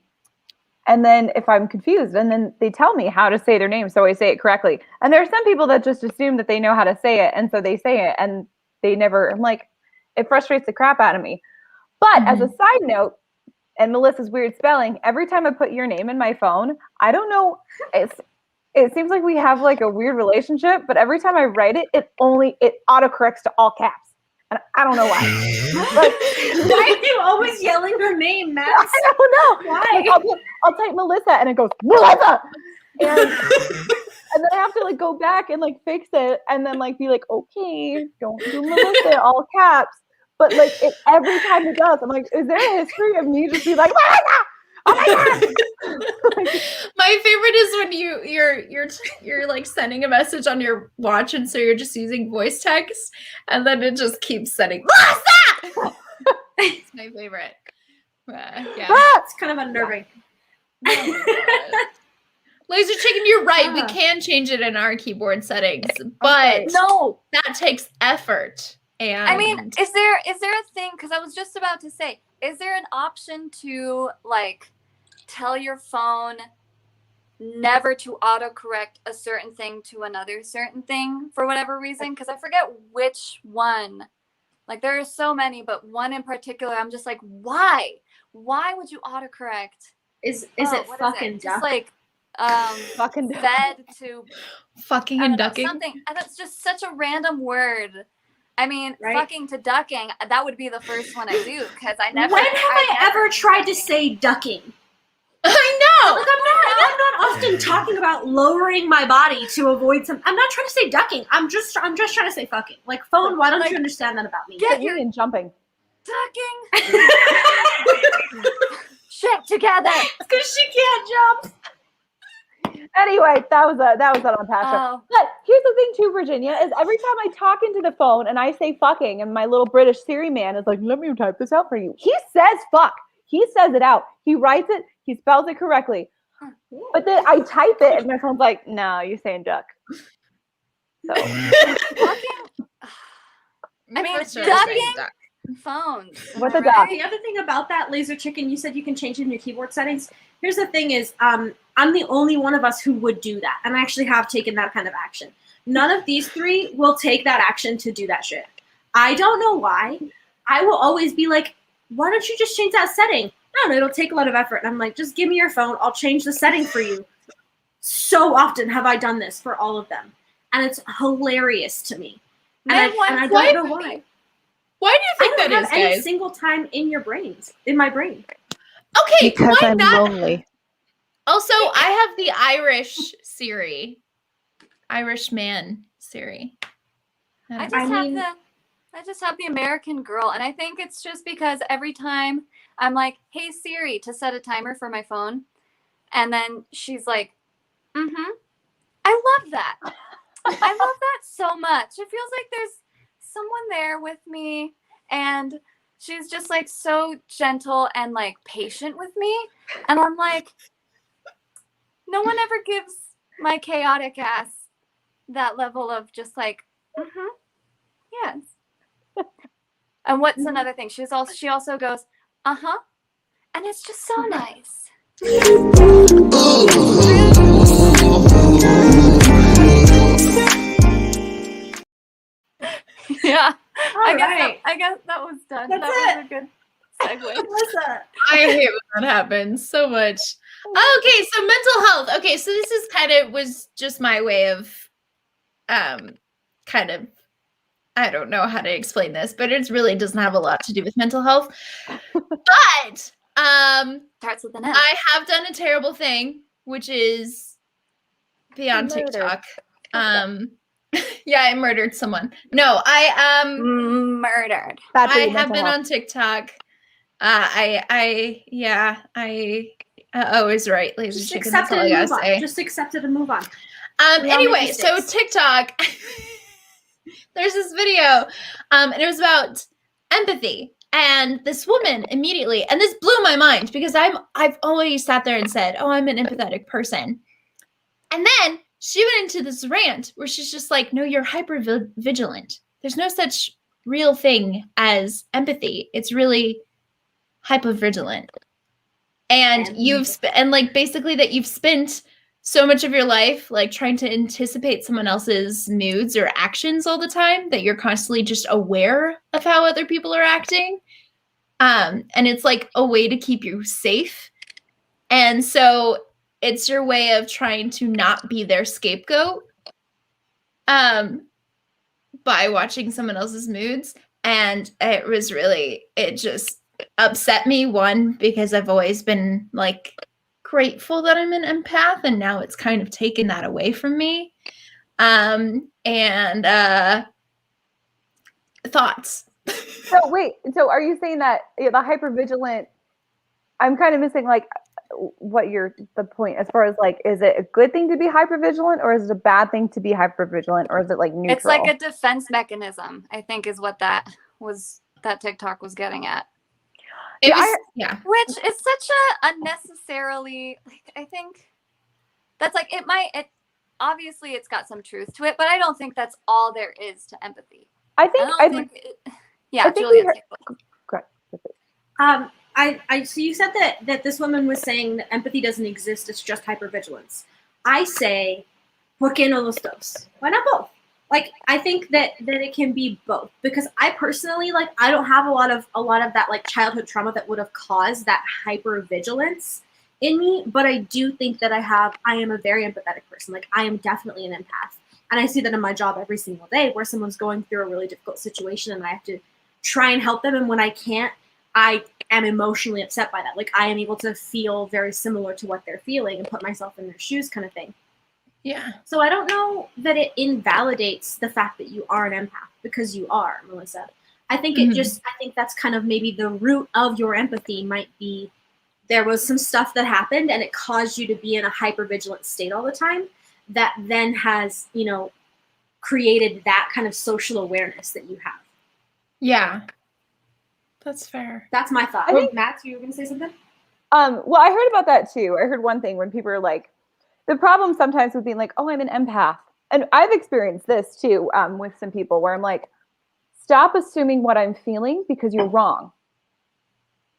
Speaker 3: And then if I'm confused, and then they tell me how to say their name, so I say it correctly. And there are some people that just assume that they know how to say it, and so they say it, and they never. I'm like, it frustrates the crap out of me. But as a side note, and Melissa's weird spelling, every time I put your name in my phone, I don't know. It seems like we have like a weird relationship, but every time I write it, it autocorrects to all caps. And I don't know why. Like,
Speaker 5: why are you always yelling her name, Matt?
Speaker 3: I don't know.
Speaker 5: Why?
Speaker 3: Like, I'll type Melissa and it goes, Melissa! And then I have to like go back and like fix it and then like be like, okay, don't do Melissa, all caps. But like every time it does, I'm like, is there a history of me just be like, Melissa? Oh my god!
Speaker 2: My favorite is when you're like sending a message on your watch, and so you're just using voice text, and then it just keeps sending Melissa. It's my favorite. Yeah,
Speaker 5: It's kind of unnerving.
Speaker 2: Laser Chicken, you're right. We
Speaker 5: Ah.
Speaker 2: can change it in our keyboard settings, but
Speaker 4: No.
Speaker 2: that takes effort. And
Speaker 4: I mean, is there a thing? Because I was just about to say, is there an option to like tell your phone never to autocorrect a certain thing to another certain thing for whatever reason? Because I forget which one Like there are so many, but one in particular, I'm just like, why? Why would you autocorrect?
Speaker 5: Is
Speaker 4: Oh,
Speaker 5: it
Speaker 4: what
Speaker 5: fucking
Speaker 4: Just
Speaker 5: duck?
Speaker 4: like
Speaker 3: Fucking duck.
Speaker 4: fed to
Speaker 2: Fucking
Speaker 4: I
Speaker 2: and
Speaker 4: don't know,
Speaker 2: ducking.
Speaker 4: something. And that's just such a random word. I mean,
Speaker 5: Right.
Speaker 4: fucking to ducking, that would be the first one I do because I never.
Speaker 5: When have I
Speaker 4: never
Speaker 5: ever
Speaker 4: do
Speaker 5: tried to
Speaker 4: ducking.
Speaker 5: say ducking?
Speaker 2: I know.
Speaker 5: Like I'm not often talking about lowering my body to avoid some. I'm not trying to say ducking. I'm just trying to say fucking. Like phone, why don't
Speaker 4: Like,
Speaker 5: you understand that about me?
Speaker 4: get
Speaker 3: Singing and jumping.
Speaker 4: ducking shit together.
Speaker 5: Because she can't jump.
Speaker 3: Anyway, that was on Pastor.
Speaker 4: Oh,
Speaker 3: But here's the thing too, Virginia, is every time I talk into the phone and I say fucking and my little British Siri man is like, let me type this out for you. He says fuck. He says it out. He writes it. He spells it correctly. But then I type it and my phone's like, no, you're saying duck. So
Speaker 4: fucking. I mean,
Speaker 2: For sure,
Speaker 4: ducking?
Speaker 2: saying duck.
Speaker 4: Phones.
Speaker 3: What
Speaker 4: am I
Speaker 3: the duck?
Speaker 4: right?
Speaker 5: The other thing about that laser chicken, you said you can change it in your keyboard settings. Here's the thing is, I'm the only one of us who would do that. And I actually have taken that kind of action. None of these three will take that action to do that shit. I don't know why. I will always be like, why don't you just change that setting? No, it'll take a lot of effort. And I'm like, just give me your phone. I'll change the setting for you. So often have I done this for all of them. And it's hilarious to me. And I don't know why.
Speaker 2: Why do you think
Speaker 5: I don't
Speaker 2: that
Speaker 5: have
Speaker 2: is,
Speaker 5: any
Speaker 2: guys?
Speaker 5: single time in my brain.
Speaker 2: Okay,
Speaker 3: because
Speaker 2: why
Speaker 3: I'm
Speaker 2: not?
Speaker 3: lonely.
Speaker 2: Also, I have the Irish Siri. Irish man Siri.
Speaker 4: I
Speaker 2: don't
Speaker 4: just have the American Girl, and I think it's just because every time I'm like, "Hey Siri," to set a timer for my phone, and then she's like, "Mm-hmm." I love that. I love that so much. It feels like there's someone there with me, and she's just like so gentle and like patient with me, and I'm like, no one ever gives my chaotic ass that level of just like, mm-hmm, yes. And what's another thing? She also goes, uh-huh. And it's just so nice. Yeah. I guess that was done.
Speaker 5: That's
Speaker 4: that was a good segue.
Speaker 5: Melissa.
Speaker 2: I hate when that happens so much. Okay, so mental health. Okay, so this is was just my way of kind of, I don't know how to explain this, but it really doesn't have a lot to do with mental health. But
Speaker 4: Starts with an M.
Speaker 2: I have done a terrible thing, which is be on
Speaker 3: Murder.
Speaker 2: TikTok. Yeah, I murdered someone. No, I
Speaker 4: Murdered.
Speaker 3: Bad for
Speaker 2: I
Speaker 3: your
Speaker 2: have
Speaker 3: mental
Speaker 2: been
Speaker 3: health.
Speaker 2: on TikTok. I always right, lazy
Speaker 5: Just
Speaker 2: chicken.
Speaker 5: accept
Speaker 2: That's
Speaker 5: it
Speaker 2: all I
Speaker 5: and
Speaker 2: gotta
Speaker 5: move
Speaker 2: say.
Speaker 5: on. Just accept it and move on. We all make
Speaker 2: Anyway, so
Speaker 5: mistakes.
Speaker 2: TikTok, there's this video, and it was about empathy. And this woman immediately, and this blew my mind because I've always sat there and said, oh, I'm an empathetic person. And then she went into this rant where she's just like, no, you're hyper vigilant. There's no such real thing as empathy. It's really hyper vigilant. And basically that you've spent so much of your life like trying to anticipate someone else's moods or actions all the time that you're constantly just aware of how other people are acting. And it's like a way to keep you safe. And so it's your way of trying to not be their scapegoat by watching someone else's moods. And it just upset me, one, because I've always been like grateful that I'm an empath, and now it's kind of taken that away from me. Thoughts.
Speaker 3: So wait, so are you saying that the hypervigilant, I'm kind of missing like what the point as far as like, is it a good thing to be hypervigilant or is it a bad thing to be hypervigilant or is it like neutral?
Speaker 4: It's like a defense mechanism, I think is what that TikTok was getting at. Which is such a unnecessarily, like, I think that's like, obviously it's got some truth to it, but I don't think that's all there is to empathy. Julia.
Speaker 5: So you said that this woman was saying that empathy doesn't exist, it's just hypervigilance. I say, ¿por qué no los dos? Why not both? like I think that it can be both, because I personally, like, I don't have a lot of that like childhood trauma that would have caused that hyper vigilance in me, but I do think that I am a very empathetic person. Like, I am definitely an empath, and I see that in my job every single day, where someone's going through a really difficult situation and I have to try and help them, and when I can't, I am emotionally upset by that. Like, I am able to feel very similar to what they're feeling and put myself in their shoes, kind of thing.
Speaker 2: Yeah.
Speaker 5: So I don't know that it invalidates the fact that you are an empath, because you are, Melissa. I think it just, I think that's kind of maybe the root of your empathy might be there was some stuff that happened and it caused you to be in a hypervigilant state all the time that then has, you know, created that kind of social awareness that you have.
Speaker 2: Yeah. That's fair.
Speaker 5: That's my thought.
Speaker 3: I think-
Speaker 5: Matt, you were going to say something?
Speaker 3: Well, I heard about that too. I heard one thing when people are like, the problem sometimes with being like, oh, I'm an empath. And I've experienced this too with some people where I'm like, stop assuming what I'm feeling because you're wrong.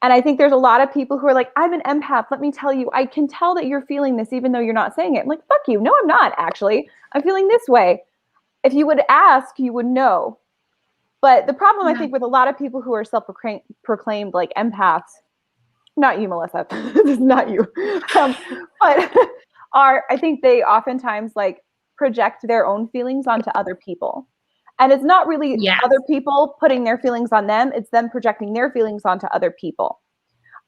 Speaker 3: And I think there's a lot of people who are like, I'm an empath. Let me tell you, I can tell that you're feeling this even though you're not saying it. I'm like, fuck you. No, I'm not actually. I'm feeling this way. If you would ask, you would know. But the problem, I think, with a lot of people who are self-proclaimed like empaths, not you, Melissa, this is not you, but I think they oftentimes like project their own feelings onto other people. And it's not really other people putting their feelings on them. It's them projecting their feelings onto other people.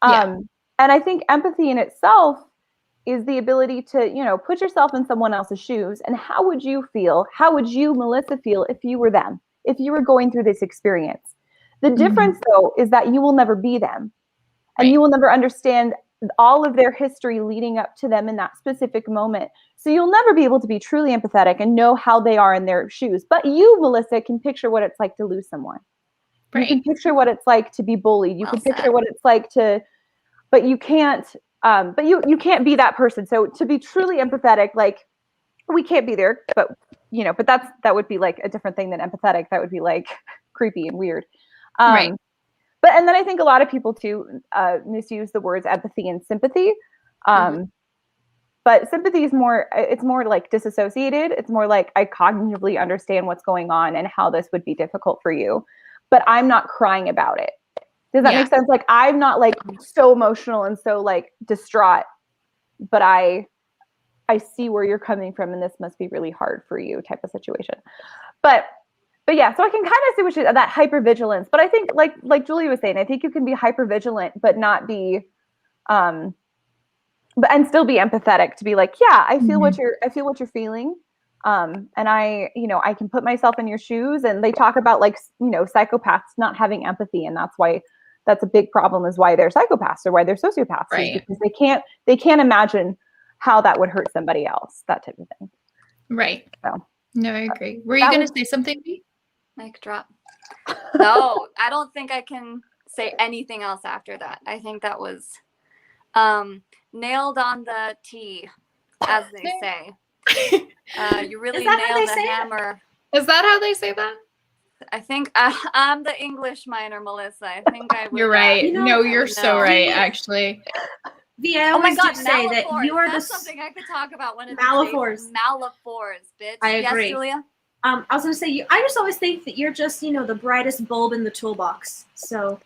Speaker 3: And I think empathy in itself is the ability to, you know, put yourself in someone else's shoes. And how would you feel? How would you, Melissa, feel if you were them? If you were going through this experience? The difference, though, is that you will never be them. And you will never understand all of their history leading up to them in that specific moment. So you'll never be able to be truly empathetic and know how they are in their shoes. But you, Melissa, can picture what it's like to lose someone. You can picture what it's like to be bullied. You can picture what it's like to, but you can't, you can't be that person. So to be truly empathetic, like, we can't be there, but, you know, but that would be like a different thing than empathetic. That would be like creepy and weird. But, and then I think a lot of people too misuse the words empathy and sympathy. But sympathy is it's more like disassociated. It's more like I cognitively understand what's going on and how this would be difficult for you, but I'm not crying about it. Does that make sense? Like, I'm not like so emotional and so like distraught, but I see where you're coming from and this must be really hard for you type of situation. But yeah, so I can kind of see what that hypervigilance. But I think like Julie was saying, I think you can be hypervigilant, but not be, and still be empathetic, to be like, yeah, I feel what you're feeling. And I can put myself in your shoes. And they talk about like, you know, psychopaths not having empathy. And that's a big problem, is why they're psychopaths or why they're sociopaths, because they can't imagine how that would hurt somebody else, that type of thing.
Speaker 2: Right.
Speaker 3: So,
Speaker 2: no, I agree. Were you going to say something?
Speaker 4: Mic drop. No, I don't think I can say anything else after that. I think that was nailed on the T, as they say. You really nailed the hammer.
Speaker 2: Is that how they say that?
Speaker 4: I think I'm the English minor, Melissa. I think I would.
Speaker 2: You're right. No, you're so right, actually.
Speaker 5: I always say that you are
Speaker 4: something I could talk about when it's
Speaker 5: Malifaux.
Speaker 4: Malifaux, bitch.
Speaker 5: I agree.
Speaker 4: Yes, Julia?
Speaker 5: I was going to say, I just always think that you're just, you know, the brightest bulb in the toolbox. So,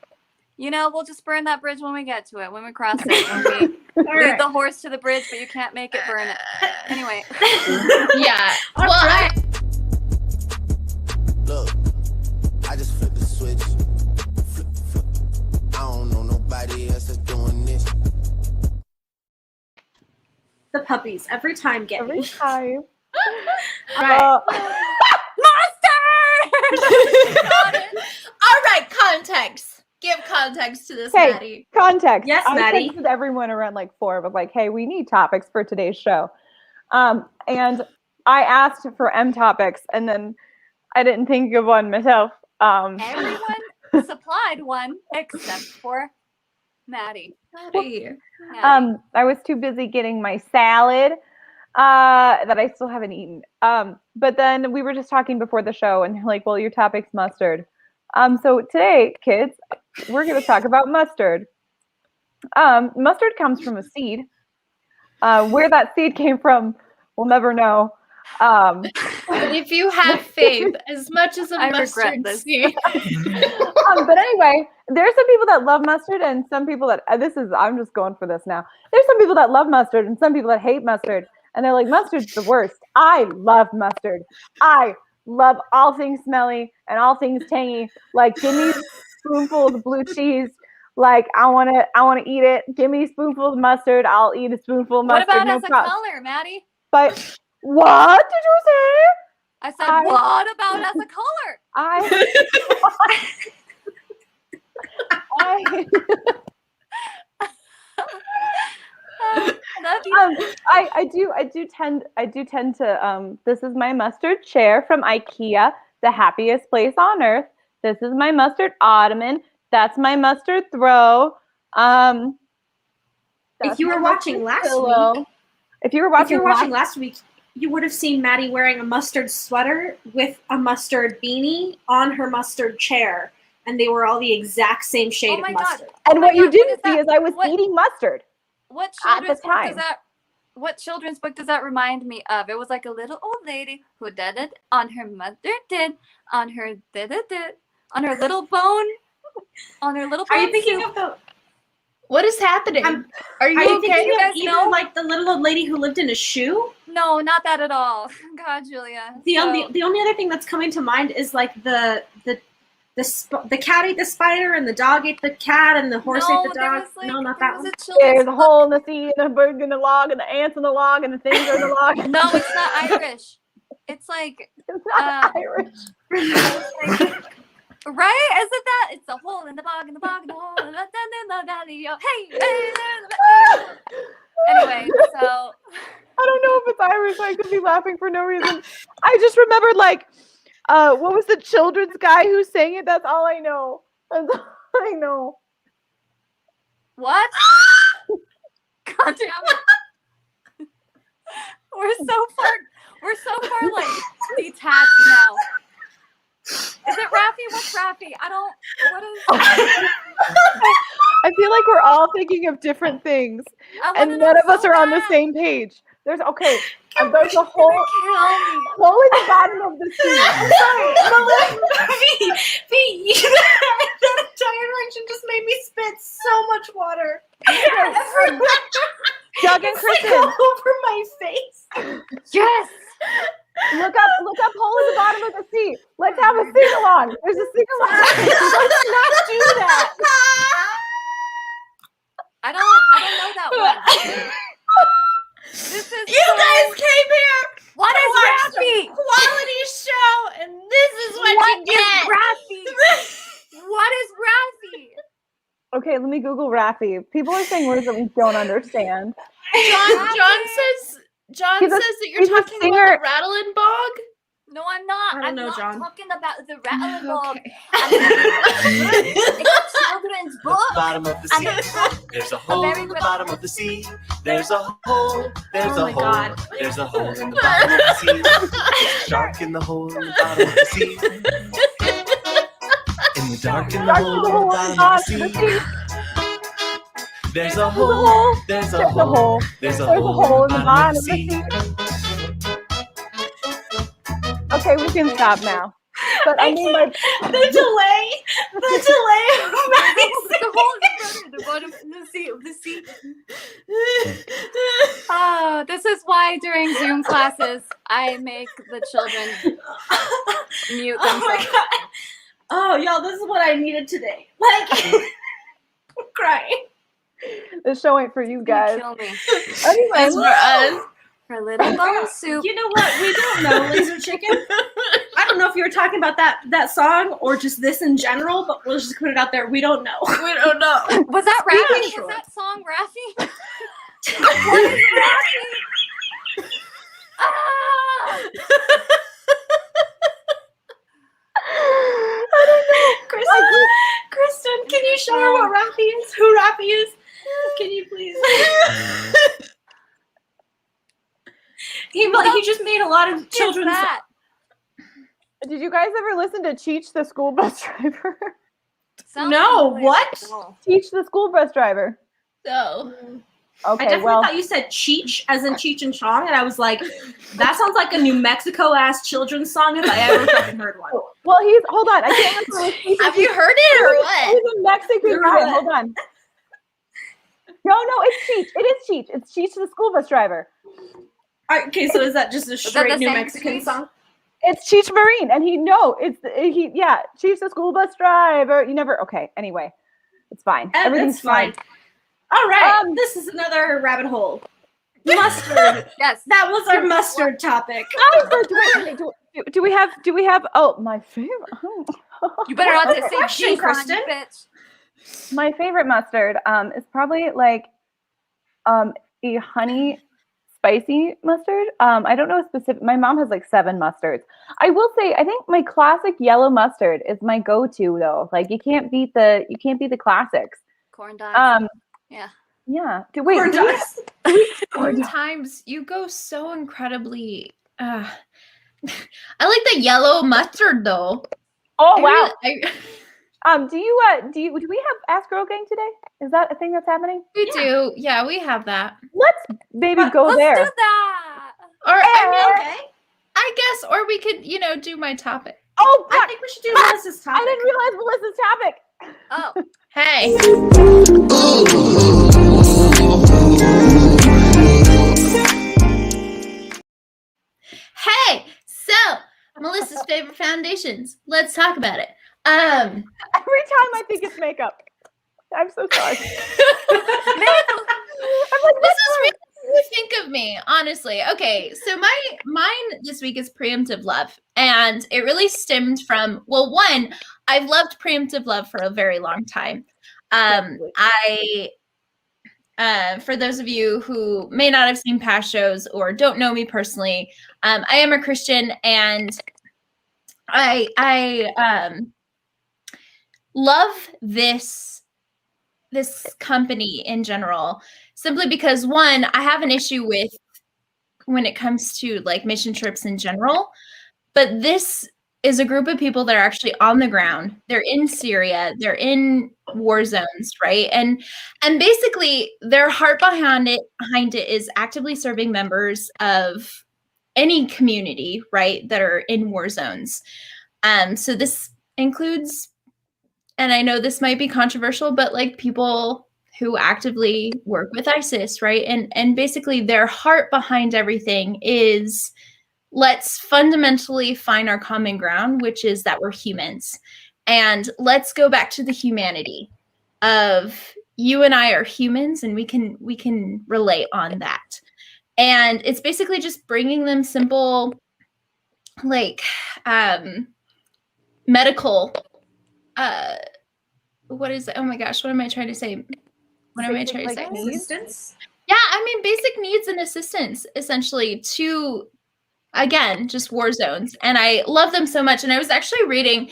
Speaker 4: you know, we'll just burn that bridge when we get to it, when we cross it. When we lead the horse to the bridge, but you can't make it burn it. Anyway.
Speaker 2: Yeah.
Speaker 1: Look, I just flipped the switch. Flip. I don't know nobody else that's doing this.
Speaker 5: The puppies every time get
Speaker 3: every
Speaker 5: me.
Speaker 3: time.
Speaker 2: Monster! All right, context. Give context to this, Maddie.
Speaker 3: Context.
Speaker 5: Yes, Maddie.
Speaker 3: I texted everyone around like 4 of like, hey, we need topics for today's show. And I asked for M topics, and then I didn't think of one myself.
Speaker 4: Everyone supplied one except for Maddie.
Speaker 3: I was too busy getting my salad that I still haven't eaten. But then we were just talking before the show, and you're like, well, your topic's mustard. So today, kids, we're going to talk about mustard. Mustard comes from a seed. Where that seed came from, we'll never know.
Speaker 2: But if you have faith, as much as a
Speaker 4: I regret
Speaker 2: mustard
Speaker 4: this.
Speaker 2: seed.
Speaker 3: But anyway, there's some people that love mustard and some people that I'm just going for this now. There's some people that love mustard and some people that hate mustard. And they're like, mustard's the worst. I love mustard. I love all things smelly and all things tangy. Like, give me spoonfuls of blue cheese. Like, I wanna eat it. Give me spoonfuls of mustard. I'll eat a spoonful of
Speaker 4: What
Speaker 3: mustard.
Speaker 4: about
Speaker 3: No
Speaker 4: as a
Speaker 3: problem.
Speaker 4: color, Maddie?
Speaker 3: But what did you say?
Speaker 4: I said, what about as a color?
Speaker 3: I do tend to this is my mustard chair from IKEA, the happiest place on earth. This is my mustard ottoman. That's my mustard throw.
Speaker 5: If you were watching last week,
Speaker 3: if you were watching
Speaker 5: last week, you would have seen Maddie wearing a mustard sweater with a mustard beanie on her mustard chair, and they were all the exact same shade of mustard.
Speaker 3: And what you didn't see is I was eating mustard.
Speaker 4: What
Speaker 3: at the
Speaker 4: children's book
Speaker 3: time.
Speaker 4: does that? What children's book does that remind me of? It was like a little old lady who did it on her mother did on her did it on her little bone on her little.
Speaker 5: Are you
Speaker 4: bone
Speaker 5: thinking
Speaker 4: soup.
Speaker 5: of the?
Speaker 2: What is happening?
Speaker 5: Are
Speaker 2: Are
Speaker 5: you
Speaker 2: you okay?
Speaker 5: thinking
Speaker 4: You
Speaker 5: of
Speaker 4: guys
Speaker 5: even
Speaker 4: know?
Speaker 5: like the little old lady who lived in a shoe?
Speaker 4: No, not that at all. God, Julia.
Speaker 5: The only other thing that's coming to mind is like the cat ate the spider and the dog ate the cat and the horse ate the dog. No, not that one.
Speaker 3: There's a hole in the sea and a bird in the log and the ants in the log and the things are in the log.
Speaker 4: No, it's not Irish. It's like
Speaker 3: It's not Irish.
Speaker 4: right? Isn't that? It's a hole in the bog, in the bog, in the hole, in the valley. Hey, anyway, so
Speaker 3: I don't know if it's Irish. I could be laughing for no reason. I just remembered like what was the children's guy who sang it? That's all I know. That's all I know.
Speaker 4: what? God damn it. We're so far like detached now. Is it Raffy? What's Raffy? What is
Speaker 3: I feel like we're all thinking of different things,
Speaker 4: I wanna
Speaker 3: and
Speaker 4: know
Speaker 3: none of us
Speaker 4: so
Speaker 3: are on the
Speaker 4: bad.
Speaker 3: same page. There's a hole
Speaker 4: Kill me.
Speaker 3: in the bottom of the sea.
Speaker 5: That entire direction just made me spit so much water.
Speaker 3: Doug and
Speaker 5: It's like
Speaker 3: Kristen,
Speaker 5: all over my face.
Speaker 4: Yes.
Speaker 3: look up hole in the bottom of the sea. Let's have a sing along. There's a sing along. Let's not do that.
Speaker 4: I don't know that one. This is
Speaker 2: You guys came here
Speaker 4: What
Speaker 2: to
Speaker 4: is
Speaker 2: watch
Speaker 4: Raffy?
Speaker 2: the quality show, and this is what you get.
Speaker 4: Raffy? What is Raffy?
Speaker 3: Okay, let me Google Raffy. People are saying words that we don't understand.
Speaker 2: John
Speaker 3: He's a-
Speaker 2: says that you're
Speaker 3: he's a
Speaker 2: talking
Speaker 3: singer.
Speaker 2: about the Rattlin' Bog.
Speaker 4: No, I'm not.
Speaker 5: I don't
Speaker 4: I'm
Speaker 5: know,
Speaker 4: not
Speaker 5: John.
Speaker 4: talking about the Rattling Bog.
Speaker 2: Okay.
Speaker 4: It's a children's book.
Speaker 6: Bottom of the
Speaker 4: And
Speaker 6: sea.
Speaker 4: it's
Speaker 6: There's a hole
Speaker 4: very
Speaker 6: in the
Speaker 4: good-
Speaker 6: bottom of the sea. There's a hole. There's
Speaker 5: Oh
Speaker 6: a
Speaker 5: my
Speaker 6: hole.
Speaker 5: God.
Speaker 6: There's a hole in the bottom of the sea. There's a shark in the hole in the bottom of the sea. In the dark in the hole in the bottom of the sea. There's a hole. There's a hole. There's a hole in the bottom of the sea.
Speaker 3: Okay, we can stop now. But I mean, like,
Speaker 5: The delay of Maddie's
Speaker 4: the hole in the bottom of the sea. Oh, this is why during Zoom classes I make the children mute
Speaker 5: Oh my
Speaker 4: themselves.
Speaker 5: god. Oh, y'all, this is what I needed today. Like, I'm crying.
Speaker 3: this show ain't for you guys.
Speaker 4: Kill me.
Speaker 3: Anyway,
Speaker 2: It's for us.
Speaker 4: For little bone soup.
Speaker 5: You know what? We don't know, Laser Chicken. I don't know if you were talking about that song or just this in general, but we'll just put it out there. We don't know.
Speaker 2: We don't know.
Speaker 4: Was that Raffy?
Speaker 5: Sure.
Speaker 4: Was that song Raffy? What is Raffy? Ah!
Speaker 3: I don't know.
Speaker 5: Kristen, can you show her what Raffy is? Who Raffy is? Can you please? He just made a lot of
Speaker 4: Who's
Speaker 5: children's.
Speaker 4: that?
Speaker 3: Did you guys ever listen to Cheech the School Bus Driver?
Speaker 4: Sounds
Speaker 5: No,
Speaker 4: familiar.
Speaker 5: what?
Speaker 4: Oh.
Speaker 3: Cheech the School Bus Driver.
Speaker 2: So,
Speaker 5: I
Speaker 3: Okay,
Speaker 5: definitely
Speaker 3: well,
Speaker 5: thought you said Cheech, as in Cheech and Chong, and I was like, that sounds like a New Mexico ass children's song if I ever fucking heard one.
Speaker 3: well, hold on. I can't remember.
Speaker 2: Have you heard it or what?
Speaker 3: He's a Mexican guy. Hold on. No, it's Cheech. It is Cheech. It's Cheech the school bus driver.
Speaker 5: Okay, so is that just a
Speaker 4: that
Speaker 5: straight
Speaker 4: the
Speaker 5: New
Speaker 4: same
Speaker 5: Mexican
Speaker 4: Cheech?
Speaker 5: song?
Speaker 3: It's Cheech Marine, and Cheech the school bus driver. You never. Okay, anyway, it's fine. Everything's
Speaker 5: That's fine. All right, this is another rabbit hole. Mustard.
Speaker 4: Yes.
Speaker 5: That was our mustard topic.
Speaker 3: Do we have? Oh, my favorite.
Speaker 4: You better not say
Speaker 5: Question,
Speaker 4: cheese on,
Speaker 5: Kristen.
Speaker 4: bitch.
Speaker 3: My favorite mustard is probably like a honey spicy mustard. I don't know a specific. My mom has like 7 mustards. I will say I think my classic yellow mustard is my go-to though. Like you can't beat the classics.
Speaker 4: Corn dogs. Yeah.
Speaker 3: Yeah.
Speaker 5: Corn dogs.
Speaker 2: Sometimes you go so incredibly. I like the yellow mustard though.
Speaker 3: Oh
Speaker 2: I
Speaker 3: wow.
Speaker 2: really-
Speaker 3: Do we have Ask Girl Gang today? Is that a thing that's happening?
Speaker 2: we do. Yeah, we have that.
Speaker 3: Let's maybe go
Speaker 4: Let's
Speaker 3: there.
Speaker 4: do that.
Speaker 2: Or I mean,
Speaker 5: Okay.
Speaker 2: I guess, or we could, do my topic.
Speaker 3: Oh,
Speaker 5: I think we should do Melissa's topic.
Speaker 3: I didn't realize Melissa's topic.
Speaker 4: Oh.
Speaker 2: Hey. Hey. So, Melissa's favorite foundations. Let's talk about it.
Speaker 3: Every time I think it's makeup. I'm so sorry. I'm like,
Speaker 2: This is really what you think of me, honestly. Okay, so mine this week is preemptive love, and it really stemmed from, well, one, I've loved preemptive love for a very long time. For those of you who may not have seen past shows or don't know me personally, I am a Christian, and I love this company in general, simply because one, I have an issue with when it comes to like mission trips in general, but this is a group of people that are actually on the ground. They're in Syria, they're in war zones, right? And basically their heart behind it is actively serving members of any community, right, that are in war zones. So this includes, and I know this might be controversial, but like people who actively work with ISIS, right? And basically their heart behind everything is, let's fundamentally find our common ground, which is that we're humans. And let's go back to the humanity of you and I are humans, and we can relate on that. And it's basically just bringing them simple, like medical, what is it? Oh my gosh, what am I trying to say? What am I trying to say?
Speaker 5: Assistance?
Speaker 2: Yeah, I mean, basic needs and assistance, essentially, to, again, just war zones. And I love them so much. And I was actually reading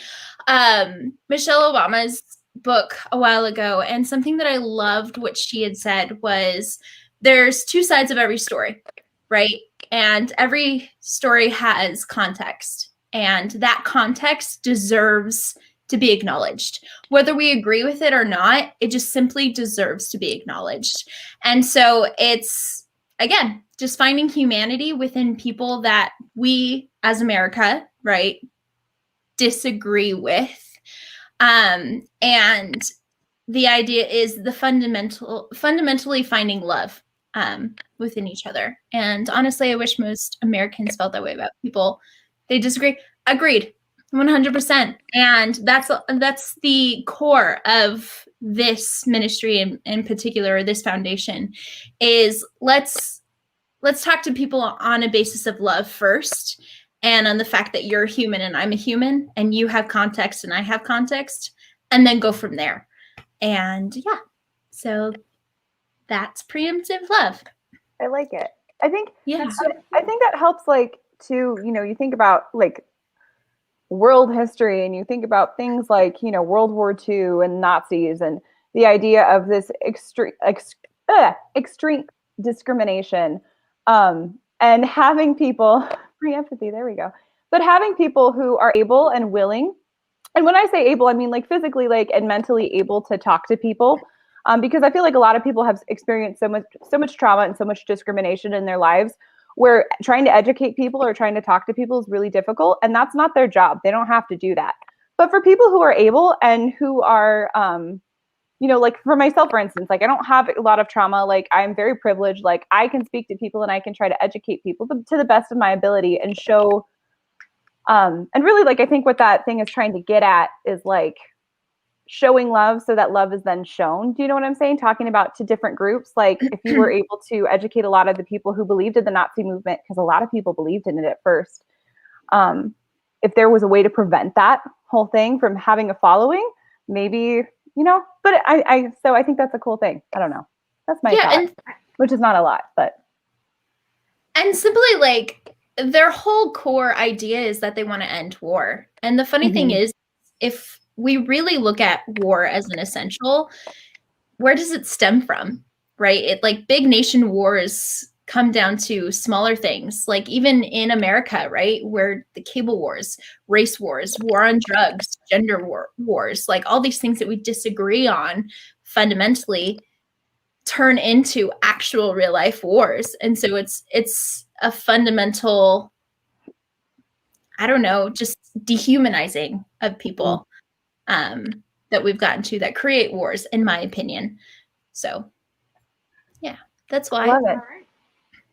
Speaker 2: Michelle Obama's book a while ago, and something that I loved what she had said was, there's 2 sides of every story, right? And every story has context, and that context deserves to be acknowledged. Whether we agree with it or not, it just simply deserves to be acknowledged. And so it's, again, just finding humanity within people that we as America, right, disagree with. And the idea is the fundamentally finding love within each other. And honestly, I wish most Americans felt that way about people they disagree. Agreed. 100%. And that's the core of this ministry in particular, this foundation, is let's talk to people on a basis of love first, and on the fact that you're a human and I'm a human, and you have context and I have context, and then go from there. And yeah, so that's preemptive love.
Speaker 3: I like it. I think
Speaker 2: Yeah.
Speaker 3: I think that helps, like, to, you think about like world history, and you think about things like, World War II and Nazis, and the idea of this extreme discrimination, and having people pre-empathy, there we go, but having people who are able and willing, and when I say able, I mean like physically, like, and mentally able to talk to people Because I feel like a lot of people have experienced so much trauma and so much discrimination in their lives, where trying to educate people or trying to talk to people is really difficult, and that's not their job. They don't have to do that. But for people who are able and who are, like for myself, for instance, like I don't have a lot of trauma. Like I'm very privileged. Like I can speak to people and I can try to educate people to the best of my ability and show. And really, like I think what that thing is trying to get at is like showing love so that love is then shown. Do you know what I'm saying? Talking about to different groups. Like if you were able to educate a lot of the people who believed in the Nazi movement, because a lot of people believed in it at first. If there was a way to prevent that whole thing from having a following, maybe, but so I think that's a cool thing. I don't know. That's my thought, which is not a lot, but.
Speaker 2: And simply like their whole core idea is that they want to end war. And the funny thing is, if we really look at war as an essential, where does it stem from, right? It like big nation wars come down to smaller things, like even in America, right? Where the cable wars, race wars, war on drugs, gender wars, like all these things that we disagree on fundamentally turn into actual real life wars. And so it's a fundamental, I don't know, just dehumanizing of people that we've gotten to that create wars, in my opinion. So yeah, that's why.
Speaker 3: Love it.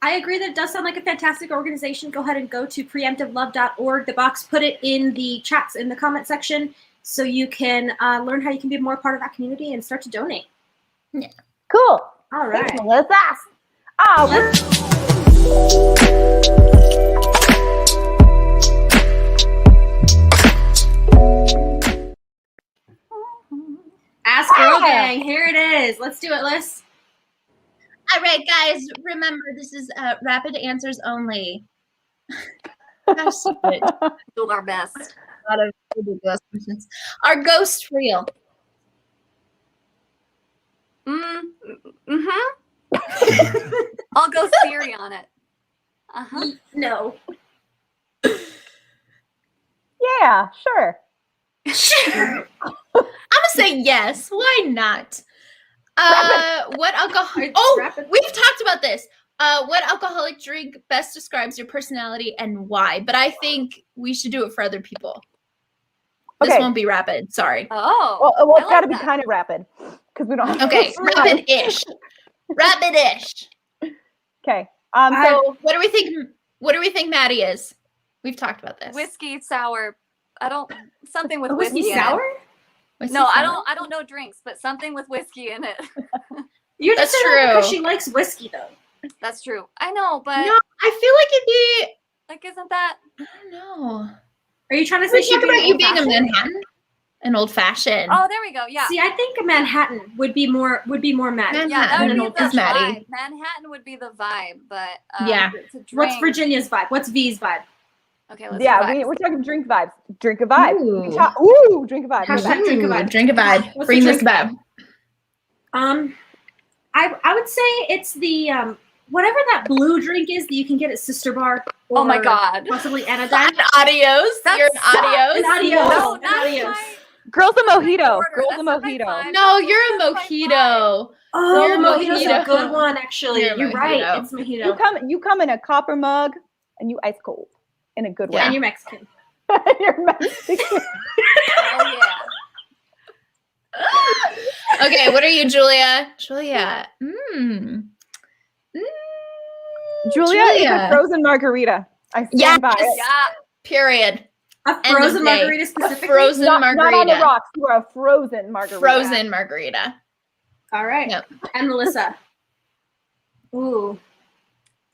Speaker 5: I agree that it does sound like a fantastic organization. Go ahead and go to preemptivelove.org. The box put it in the chats in the comment section so you can learn how you can be more part of that community and start to donate.
Speaker 2: Yeah.
Speaker 3: Cool.
Speaker 5: All right.
Speaker 3: Thanks, Melissa.
Speaker 5: Ask Girl Gang. Here it is. Let's do it, Liz.
Speaker 2: All right, guys, remember this is rapid answers only. How stupid.
Speaker 4: Do our best.
Speaker 2: A lot of ridiculous questions. Are ghosts real?
Speaker 4: I'll go theory on it.
Speaker 5: No.
Speaker 3: Yeah, sure.
Speaker 2: I'm gonna say yes. Why not? What alcohol? Oh, we've talked about this. What alcoholic drink best describes your personality and why? But I think we should do it for other people. This won't be rapid. Sorry.
Speaker 4: Oh.
Speaker 3: Well, it's got to be kind of rapid because we don't have
Speaker 2: Okay, rapid-ish. Rapid-ish.
Speaker 3: Okay. So
Speaker 2: what do we think? What do we think Maddie is? We've talked about this.
Speaker 4: Whiskey sour. Something with
Speaker 5: Whiskey
Speaker 4: whiskey
Speaker 5: sour?
Speaker 4: in it.
Speaker 2: Whiskey
Speaker 4: No,
Speaker 2: sour?
Speaker 4: I don't know drinks, but something with whiskey in it.
Speaker 5: You're just
Speaker 2: That's
Speaker 5: saying that because
Speaker 2: true.
Speaker 5: she likes whiskey, though.
Speaker 4: That's true. I know, but
Speaker 2: No, I feel like it'd be.
Speaker 4: like, isn't that?
Speaker 2: I don't know.
Speaker 5: Are you trying to say
Speaker 2: We
Speaker 5: she'd
Speaker 2: talk
Speaker 5: be
Speaker 2: about
Speaker 5: an
Speaker 2: you being a
Speaker 5: old-fashioned?
Speaker 2: Manhattan, an old fashioned.
Speaker 4: Oh, there we go. Yeah.
Speaker 5: See, I think a Manhattan would be more Maddie.
Speaker 2: Manhattan.
Speaker 4: Yeah, that would
Speaker 2: an
Speaker 4: be
Speaker 2: old
Speaker 4: the
Speaker 2: Maddie.
Speaker 4: vibe. Manhattan would be the vibe, but
Speaker 2: Yeah.
Speaker 4: to drink.
Speaker 5: What's Virginia's vibe? What's V's vibe?
Speaker 4: Okay, let's
Speaker 3: yeah,
Speaker 4: do vibes.
Speaker 3: we're talking drink vibes. Drink a vibe.
Speaker 2: Ooh.
Speaker 3: Drink a vibe.
Speaker 5: Hashtag drink a vibe.
Speaker 2: Drink a vibe.
Speaker 5: What's
Speaker 2: Bring
Speaker 5: the
Speaker 2: this
Speaker 5: drink
Speaker 2: vibe.
Speaker 5: I would say it's the whatever that blue drink is that you can get at Sister Bar.
Speaker 4: Oh my
Speaker 5: or
Speaker 4: God.
Speaker 5: Possibly Anodyne.
Speaker 2: Adios.
Speaker 4: That's
Speaker 2: You're an adios.
Speaker 5: An adios.
Speaker 4: No,
Speaker 5: An
Speaker 4: not
Speaker 5: adios.
Speaker 4: my
Speaker 3: Girls a mojito.
Speaker 4: order.
Speaker 3: Girls a
Speaker 4: That's not my
Speaker 3: mojito.
Speaker 4: vibe.
Speaker 2: No, you're a
Speaker 4: That's my
Speaker 2: mojito.
Speaker 5: Oh,
Speaker 2: You're a
Speaker 5: mojito's a
Speaker 2: mojito.
Speaker 5: good one, actually.
Speaker 2: You're a
Speaker 5: You're right.
Speaker 2: mojito.
Speaker 5: It's mojito.
Speaker 3: You come in a copper mug and you ice cold in a good way.
Speaker 5: And you're Mexican.
Speaker 3: You're Mexican.
Speaker 4: Oh yeah.
Speaker 2: Okay, what are you, Julia? Julia
Speaker 3: Julia is a frozen margarita. I stand by it.
Speaker 4: Yeah.
Speaker 2: Period.
Speaker 5: A
Speaker 2: End of
Speaker 5: frozen
Speaker 2: day.
Speaker 5: margarita
Speaker 2: A
Speaker 5: specifically?
Speaker 2: frozen margarita.
Speaker 3: Not on the rocks. You are a frozen margarita.
Speaker 2: Frozen margarita.
Speaker 5: All right.
Speaker 2: Yep.
Speaker 5: And Melissa. Ooh.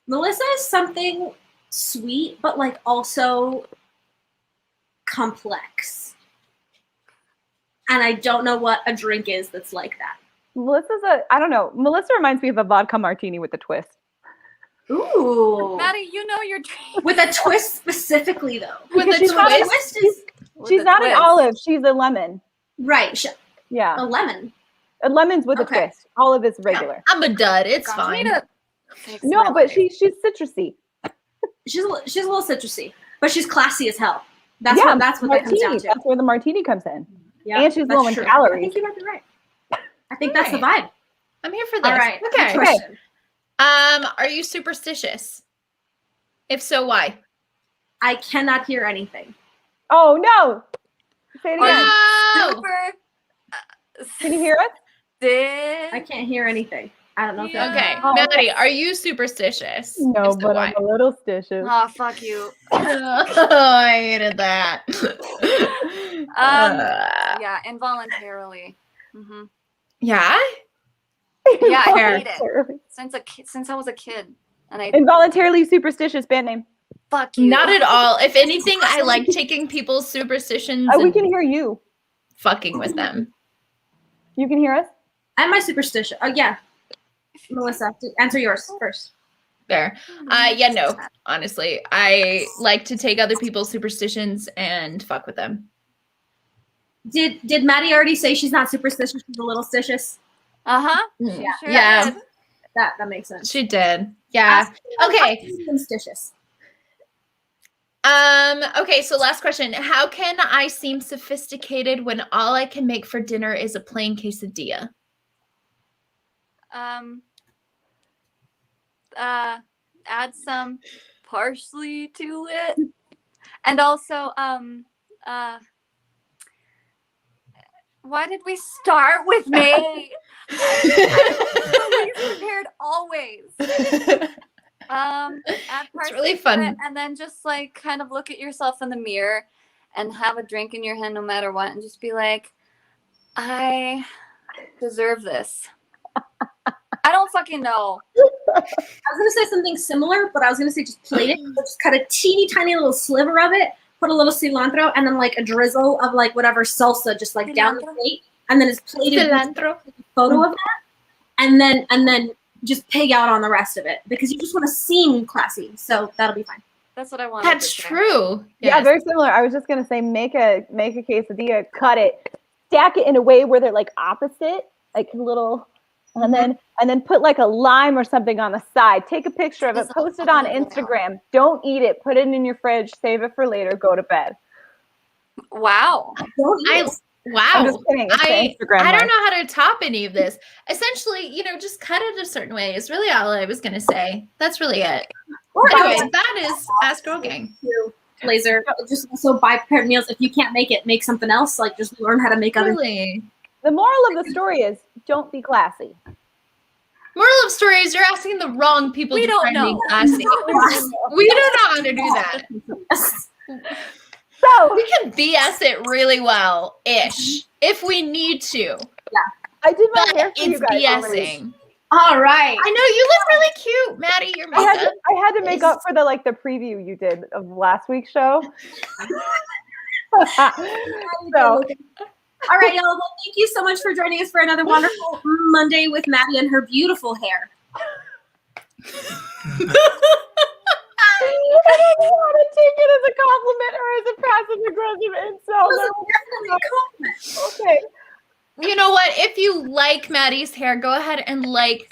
Speaker 5: Melissa is something sweet, but like also complex. And I don't know what a drink is that's like that.
Speaker 3: I don't know. Melissa reminds me of a vodka martini with a twist.
Speaker 5: Ooh.
Speaker 4: Maddie, you know your drink.
Speaker 5: With a twist specifically, though.
Speaker 2: With
Speaker 3: Because
Speaker 2: a
Speaker 3: she's not a-
Speaker 2: twist.
Speaker 3: She's not an olive. She's a lemon.
Speaker 5: Right.
Speaker 3: Yeah.
Speaker 5: A lemon.
Speaker 3: A lemon's with
Speaker 5: Okay.
Speaker 3: a twist. Olive is regular.
Speaker 2: I'm a dud. It's
Speaker 5: Gotcha.
Speaker 2: fine.
Speaker 3: No, but she's citrusy.
Speaker 5: She's a little citrusy, but she's classy as hell. That's what that comes down
Speaker 3: martini.
Speaker 5: to.
Speaker 3: That's where the martini comes in.
Speaker 5: Yeah,
Speaker 3: and she's
Speaker 5: that's
Speaker 3: low in
Speaker 5: true. I
Speaker 3: calories.
Speaker 5: think you might be right. I think that's the vibe.
Speaker 2: I'm here for this.
Speaker 5: All right.
Speaker 2: Okay.
Speaker 5: Question.
Speaker 2: Are you superstitious? If so, why?
Speaker 5: I cannot hear anything.
Speaker 3: Oh no! Say it
Speaker 4: Are
Speaker 3: again.
Speaker 4: you
Speaker 2: No!
Speaker 4: super
Speaker 3: Can you hear us?
Speaker 5: I can't hear anything. I don't know if
Speaker 4: Yeah.
Speaker 2: Okay.
Speaker 3: Oh,
Speaker 2: Maddie, are you superstitious?
Speaker 3: No,
Speaker 2: If so,
Speaker 3: but
Speaker 2: why?
Speaker 3: I'm a little stitious.
Speaker 4: Oh, fuck you.
Speaker 2: Oh, I hated that.
Speaker 4: Yeah, involuntarily.
Speaker 2: Yeah?
Speaker 4: Yeah, I
Speaker 2: Fair.
Speaker 4: hate it. Since I was a kid. And I
Speaker 3: Involuntarily superstitious band name.
Speaker 4: fuck you.
Speaker 2: Not at all. If anything, I like taking people's superstitions
Speaker 3: We
Speaker 2: and
Speaker 3: can hear you.
Speaker 2: fucking with them.
Speaker 3: You can hear us?
Speaker 5: I'm my superstition. Oh, yeah. Melissa, answer yours first.
Speaker 2: There. Yeah, no, honestly. I like to take other people's superstitions and fuck with them.
Speaker 5: Did Maddie already say she's not superstitious? She's a little stitious.
Speaker 4: Uh-huh.
Speaker 2: Yeah.
Speaker 4: Sure
Speaker 2: Yeah.
Speaker 4: did.
Speaker 5: That makes sense.
Speaker 2: She did. Yeah. Okay.
Speaker 5: Superstitious.
Speaker 2: Okay, so last question. How can I seem sophisticated when all I can make for dinner is a plain quesadilla?
Speaker 4: Add some parsley to it. And also, why did we start with me? I'm prepared always. Add parsley
Speaker 2: really
Speaker 4: to
Speaker 2: fun.
Speaker 4: it, and then just like kind of look at yourself in the mirror and have a drink in your hand no matter what, and just be like, I deserve this. I don't fucking know.
Speaker 5: I was gonna say something similar, but I was gonna say just plate it. Just cut a teeny tiny little sliver of it, put a little cilantro, and then like a drizzle of like whatever salsa, just like down the plate, and then it's plated.
Speaker 2: Cilantro.
Speaker 5: Photo of that, and then just pig out on the rest of it because you just want to seem classy. So that'll be fine.
Speaker 4: That's what I want.
Speaker 2: That's true.
Speaker 3: Yeah,
Speaker 2: Yes.
Speaker 3: very similar. I was just gonna say make a quesadilla, cut it, stack it in a way where they're like opposite, like little, and then put like a lime or something on the side. Take a picture of it, post it on Instagram. Don't eat it. Put it in your fridge. Save it for later. Go to bed.
Speaker 4: Wow.
Speaker 2: Wow.
Speaker 3: I'm just kidding. It's the Instagram
Speaker 2: I don't
Speaker 3: life.
Speaker 2: know how to top any of this. Essentially, just cut it a certain way is really all I was going to say. That's really it. Anyway, that is Ask Girl Gang.
Speaker 5: Laser. Just also buy prepared meals. If you can't make it, make something else. Like just learn how to make other.
Speaker 2: Really.
Speaker 3: The moral of the story is don't be classy.
Speaker 2: Moral of story is you're asking the wrong people
Speaker 4: We
Speaker 2: to
Speaker 4: don't
Speaker 2: try and be
Speaker 4: know.
Speaker 2: classy. We don't know how to do that.
Speaker 3: So
Speaker 2: We can BS it really well-ish if we need to.
Speaker 3: I did my
Speaker 2: But
Speaker 3: hair for you
Speaker 2: it's
Speaker 3: guys already.
Speaker 2: BSing.
Speaker 5: All right.
Speaker 2: I know you look really cute, Maddie. Your
Speaker 3: I
Speaker 2: makeup.
Speaker 3: had to make up for the preview you did of last week's show. So
Speaker 5: All right, y'all. Well, thank you so much for joining us for another wonderful Monday with Maddie and her beautiful hair.
Speaker 3: I don't know how to take it as a compliment or as a passive aggressive insult.
Speaker 5: It was definitely a compliment.
Speaker 3: Okay.
Speaker 2: You know what? If you like Maddie's hair, go ahead and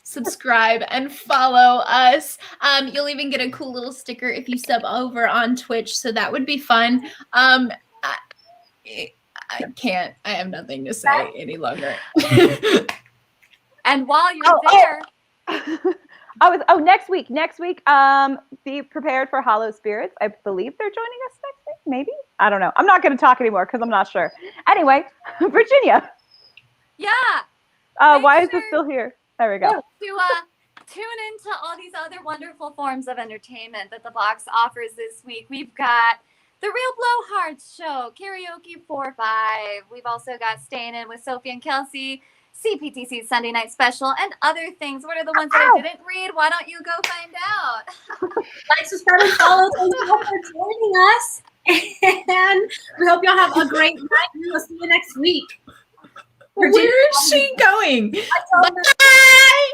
Speaker 2: subscribe, and follow us. You'll even get a cool little sticker if you sub over on Twitch, so that would be fun. I can't. I have nothing to say any longer.
Speaker 4: And while you're there,
Speaker 3: Next week, be prepared for Hollow Spirits. I believe they're joining us next week, maybe? I don't know. I'm not going to talk anymore because I'm not sure. Anyway, Virginia.
Speaker 4: yeah.
Speaker 3: Why is
Speaker 4: sure-
Speaker 3: this still here? There we go.
Speaker 4: To tune into all these other wonderful forms of entertainment that the box offers this week. We've got the Real Blowhards Show, Karaoke 4-5. We've also got Staying In with Sophie and Kelsey, CPTC's Sunday Night Special, and other things. What are the ones that I didn't read? Why don't you go find out?
Speaker 5: Like, subscribe, and follow. Thank you all for joining us. And we hope y'all have a great night. We'll see you next week.
Speaker 2: Where is she going?
Speaker 5: I told her-
Speaker 2: Bye.